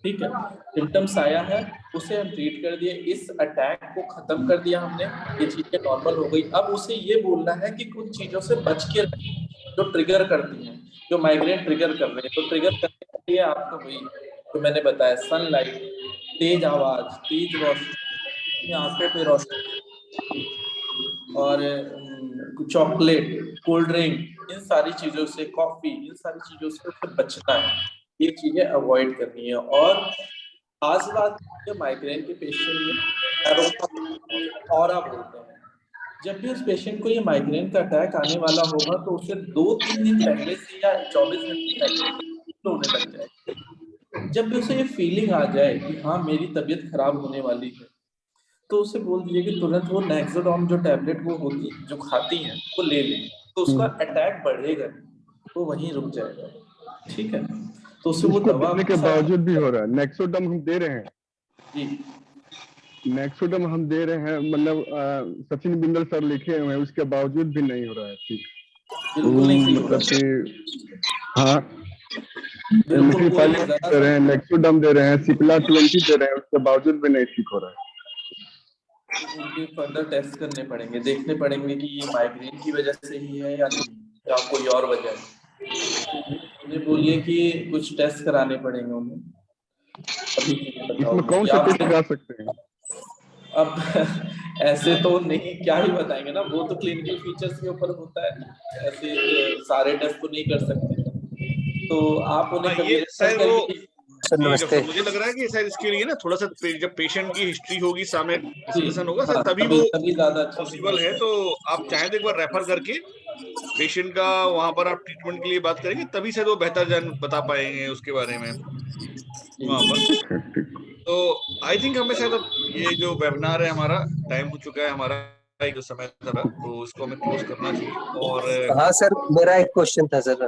ठीक है। सिम्टम्स आया है उसे हम ट्रीट कर दिए, इस अटैक को खत्म कर दिया हमने, ये चीजें नॉर्मल हो गई। अब उसे ये बोलना है कि कुछ चीजों से बच के जो ट्रिगर करती हैं, जो माइग्रेन ट्रिगर कर रहे हैं, तो ट्रिगर करने के लिए आपको वही जो मैंने बताया, सनलाइट, तेज आवाज, तेज रोशनी, आंखों पे रोशनी, और चॉकलेट, कोल्ड ड्रिंक, इन सारी चीजों से, कॉफी, इन सारी चीजों से उसे बचना है, ये चीजें अवॉइड करनी है। और खास बात है माइग्रेन के पेशेंट में और आप बोलते हैं, जब भी उस पेशेंट को ये माइग्रेन का अटैक आने वाला होगा तो उसे 2-3 दिन पहले से या 24 घंटे पहले से होने लग जाए। जब भी उसे ये फीलिंग आ जाए कि हाँ मेरी तबीयत खराब होने वाली है, तो उसे बोल दीजिए कि तुरंत वो नेक्सोडॉम जो टैबलेट वो होती जो खाती हैं वो ले लें, तो उसका अटैक बढ़ेगा, वो वहीं रुक जाएगा। ठीक है, तो उससे वो इसको दवा देने के बावजूद भी हो रहा है। नेक्सोडम हम दे रहे हैं जी, नेक्सोडम हम दे रहे हैं, मतलब सचिन बिंदल सर लिखे हुए हैं, उसके बावजूद भी नहीं हो रहा है ठीक। बिल्कुल नहीं सही हो मतलब रहा कि हाँ, बिल्कुल वो एमट्रीफाइलिन जरा दे सा रहे हैं, नेक्सोडम दे रहे हैं, सिप्ला 20 दे रहे हैं, उसके बावजूद भी नहीं ठीक हो रहा है। उनके फर्दर टेस्ट करने पड़ेंगे, देखने पड़ेंगे कि ये माइग्रेन की वजह से ही है या नहीं, या कोई और वजह है। उन्हें बोलिए कि कुछ टेस्ट कराने पड़ेंगे उन्हें, अभी बताओ इसमें कौन सा या टेस्ट फिर करा सकते हैं? अब ऐसे तो नहीं, क्या ही बताएंगे ना, वो तो क्लिनिकल फीचर्स के ऊपर होता है, ऐसे सारे टेस्ट तो नहीं कर सकते, तो आप उन्हें कभी ये रेफर शायद वो करिए। जी डॉक्टर, मुझे लग रहा है कि शायद इसके लिए ना थोड़ा सा जब पेशेंट की हिस्ट्री होगी, सामने डिस्कशन होगा, शायद तभी वो तभी ज्यादा अच्छा पॉसिबल है। तो आप चाहें तो एक बार रेफर करके पेशेंट का वहां पर आप ट्रीटमेंट के लिए बात करेंगे, तभी शायद वो बेहतर जान बता पाएंगे उसके बारे में वहां पर। तो आई थिंक हमें शायद अब ये जो वेबिनार है हमारा, टाइम हो चुका है हमारा, एक समय था, तो इसको हमें क्लोज करना चाहिए। और हाँ सर, मेरा एक क्वेश्चन था सर।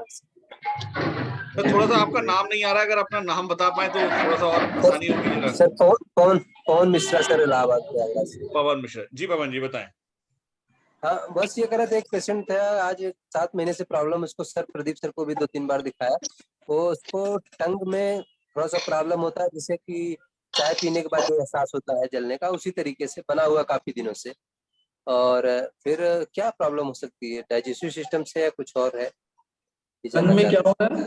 तो थोड़ा सा आपका नाम नहीं आ रहा है, अगर अपना नाम बता पाए तो थोड़ा सा और आसानी होगी जरा। सर पवन मिश्रा सर, इलाहाबाद प्रयागराज से। पवन मिश्रा जी, पवन जी बताएं। हाँ, बस ये कह रहे थे, एक पेशेंट था आज 7 महीने से प्रॉब्लम उसको, सर प्रदीप सर को भी 2-3 बार दिखाया, वो उसको टंग में थोड़ा सा प्रॉब्लम होता है, जैसे कि चाय पीने के बाद जो एहसास होता है जलने का, उसी तरीके से बना हुआ काफी दिनों से। और फिर क्या प्रॉब्लम हो सकती है, डाइजेस्टिव सिस्टम से या कुछ और है? टंग में क्या हो रहा है?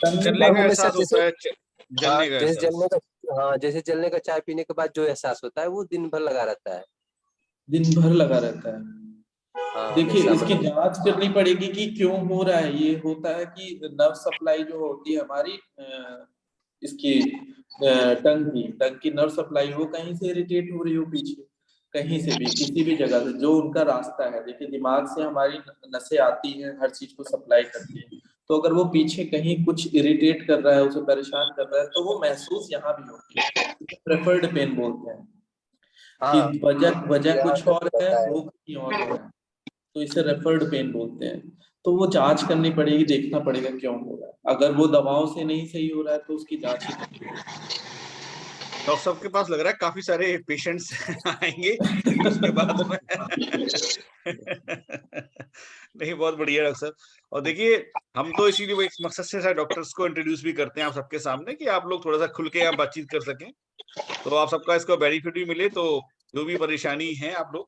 जलने का एहसास होता है, जलने का जैसे एहसास। जलने का, हाँ जैसे जलने का, चाय पीने के बाद जो एहसास होता है वो दिन भर लगा रहता है। दिन भर लगा रहता है। देखिए, इसकी जांच करनी पड़ेगी कि क्यों हो रहा है। ये होता है कि नर्व सप्लाई जो होती है हमारी इसकी टंग की नर्व सप्लाई वो कहीं से इरिटेट हो रही हो, पीछे कहीं से भी, किसी भी जगह से, जो उनका रास्ता है। देखिए, दिमाग से हमारी नसें आती हैं, हर चीज को सप्लाई करती है, तो अगर वो पीछे कहीं कुछ इरिटेट कर रहा है, उसे परेशान कर रहा है, तो वो महसूस यहाँ भी होती है। प्रेफर्ड पेन बोलते हैं कि वजह कुछ और है, वो कहीं और हो रहा है, तो इसे रेफर्ड पेन बोलते हैं। तो वो जांच करनी पड़ेगी, देखना पड़ेगा क्यों हो रहा है। अगर वो दवाओं से नहीं सही हो रहा है तो उसकी जांच ही करनी पड़ेगी। डॉक्टर साहब के पास लग रहा है काफी सारे पेशेंट्स आएंगे उसके बाद में नहीं, बहुत बढ़िया डॉक्टर साहब। और देखिए, हम तो इसीलिए एक मकसद से डॉक्टर्स को इंट्रोड्यूस भी करते हैं आप सबके सामने, कि आप लोग थोड़ा सा खुल के यहाँ बातचीत कर सकें, तो आप सबका इसका बेनिफिट भी मिले। तो जो भी परेशानी है, आप लोग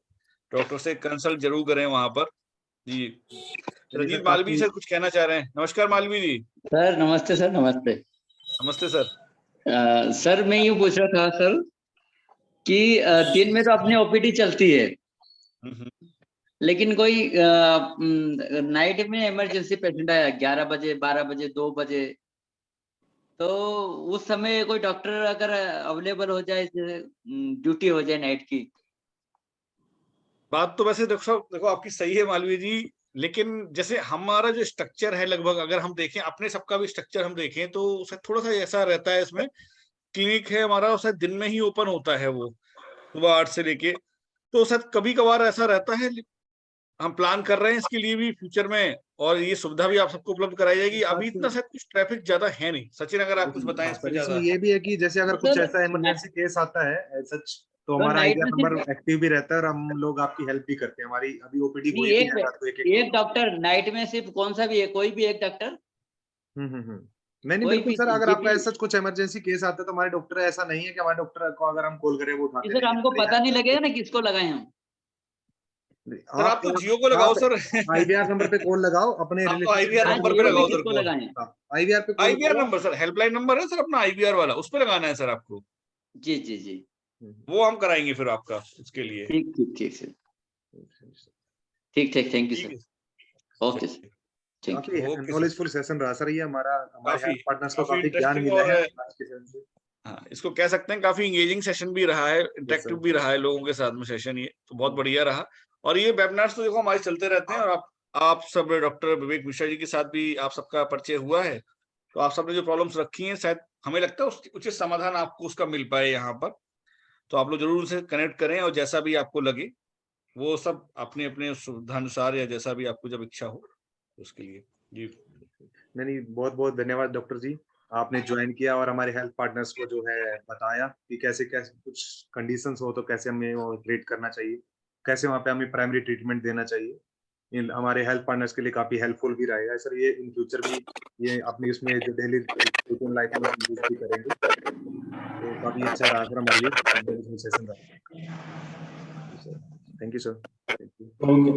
डॉक्टर से कंसल्ट जरूर करें वहां पर। जी, रंजीत मालवी सर कुछ कहना चाह रहे हैं। नमस्कार मालवी जी। सर नमस्ते, सर नमस्ते। नमस्ते सर। सर मैं यूँ पूछ रहा था सर कि दिन में तो अपनी ओपीडी चलती है, लेकिन कोई नाइट में इमरजेंसी पेशेंट आया 11 बजे, 12 बजे, 2 बजे, तो उस समय कोई डॉक्टर अगर अवेलेबल हो जाए, ड्यूटी हो जाए नाइट की। बात तो वैसे डॉक्टर साहब देखो आपकी सही है मालवी जी, लेकिन जैसे हमारा जो स्ट्रक्चर है, लगभग अगर हम देखें अपने सबका भी स्ट्रक्चर हम देखें, तो थोड़ा सा ऐसा रहता है। इसमें क्लिनिक है हमारा, शायद दिन में ही ओपन होता है, वो सुबह 8 से लेके, तो शायद कभी कभार ऐसा रहता है। हम प्लान कर रहे हैं इसके लिए भी फ्यूचर में, और ये सुविधा भी आप सबको उपलब्ध कराई जाएगी। अभी इतना शायद कुछ ट्रैफिक ज्यादा है नहीं। सचिन, अगर आप कुछ बताएं इस पे ज्यादा। इसमें ये भी है कि जैसे अगर कुछ ऐसा इमरजेंसी केस आता है सच, तो हमारा आईवीआर नंबर एक्टिव भी रहता है, और हम लोग आपकी हेल्प भी करते हैं। हमारी अभी ओपीडी हुई भी है रात को एक डॉक्टर नाइट में सिर्फ कौन सा भी है, कोई भी एक डॉक्टर? नहीं बिल्कुल सर, अगर आपका ऐसा कुछ इमरजेंसी केस आता है तो हमारे डॉक्टर, ऐसा नहीं है कि हमारे डॉक्टर को अगर हम कॉल करें वो उठाते सर हमको पता नहीं लगेगा ना किसको लगाए हम। सर आप तो जियो को लगाओ सर, आईवीआर नंबर पे कॉल लगाओ अपने आईवीआर नंबर पे लगाओ सर, आईवीआर पे IVR number sir, helpline number है सर अपना आईवीआर वाला, उस पे लगाना है सर आपको। जी जी जी, वो हम कराएंगे फिर आपका उसके लिए। ठीक ठीक ठीक सर, ठीक ठीक, thank you sir. Okay sir, काफी नॉलेजफुल सेशन रहा सर ये हमारा, हमारे हेल्थ पार्टनर्स को काफी ज्ञान मिला है आज के सेशन से। हाँ, इसको कह सकते हैं काफी इंगेजिंग सेशन भी रहा है, इंटरेक्टिव भी रहा है लोगों के साथ में सेशन, ये तो बहुत बढ़िया रहा। और ये वेबिनार्स तो देखो हमारे चलते रहते हैं, और आप सब डॉक्टर विवेक मिश्रा जी के साथ भी आप सबका परिचय हुआ है, तो आप सबने जो प्रॉब्लम्स रखी हैं शायद हमें लगता है उचित समाधान आपको उसका मिल पाए यहाँ पर, तो आप लोग जरूर उनसे कनेक्ट करें, और जैसा भी आपको लगे वो सब अपने अपने सुविधानुसार या जैसा भी आपको जब इच्छा हो उसके लिए। जी नहीं, बहुत बहुत धन्यवाद डॉक्टर जी, आपने ज्वाइन किया और हमारे हेल्थ पार्टनर्स को जो है बताया कि कैसे कैसे कुछ कंडीशंस हो तो कैसे हमें वो ट्रीट करना चाहिए, कैसे वहाँ पे हमें प्राइमरी ट्रीटमेंट देना चाहिए। इन हमारे हेल्थ पार्टनर्स के लिए काफी हेल्पफुल भी रहेगा सर, ये इन फ्यूचर भी ये अपनी उसमें जो डेली रूटीन लाइफ में यूज भी करेंगे, तो काफी अच्छा रहा सर हमारे लिए सेशन रहा। Thank you sir. Okay,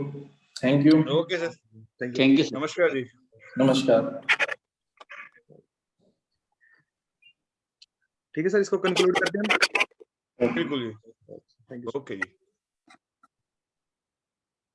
thank you. Okay sir, thank you. नमस्कार जी। नमस्कार। ठीक है सर, इसको कंक्लूड करते हैं हम। बिल्कुल जी, थैंक यू। Okay ji.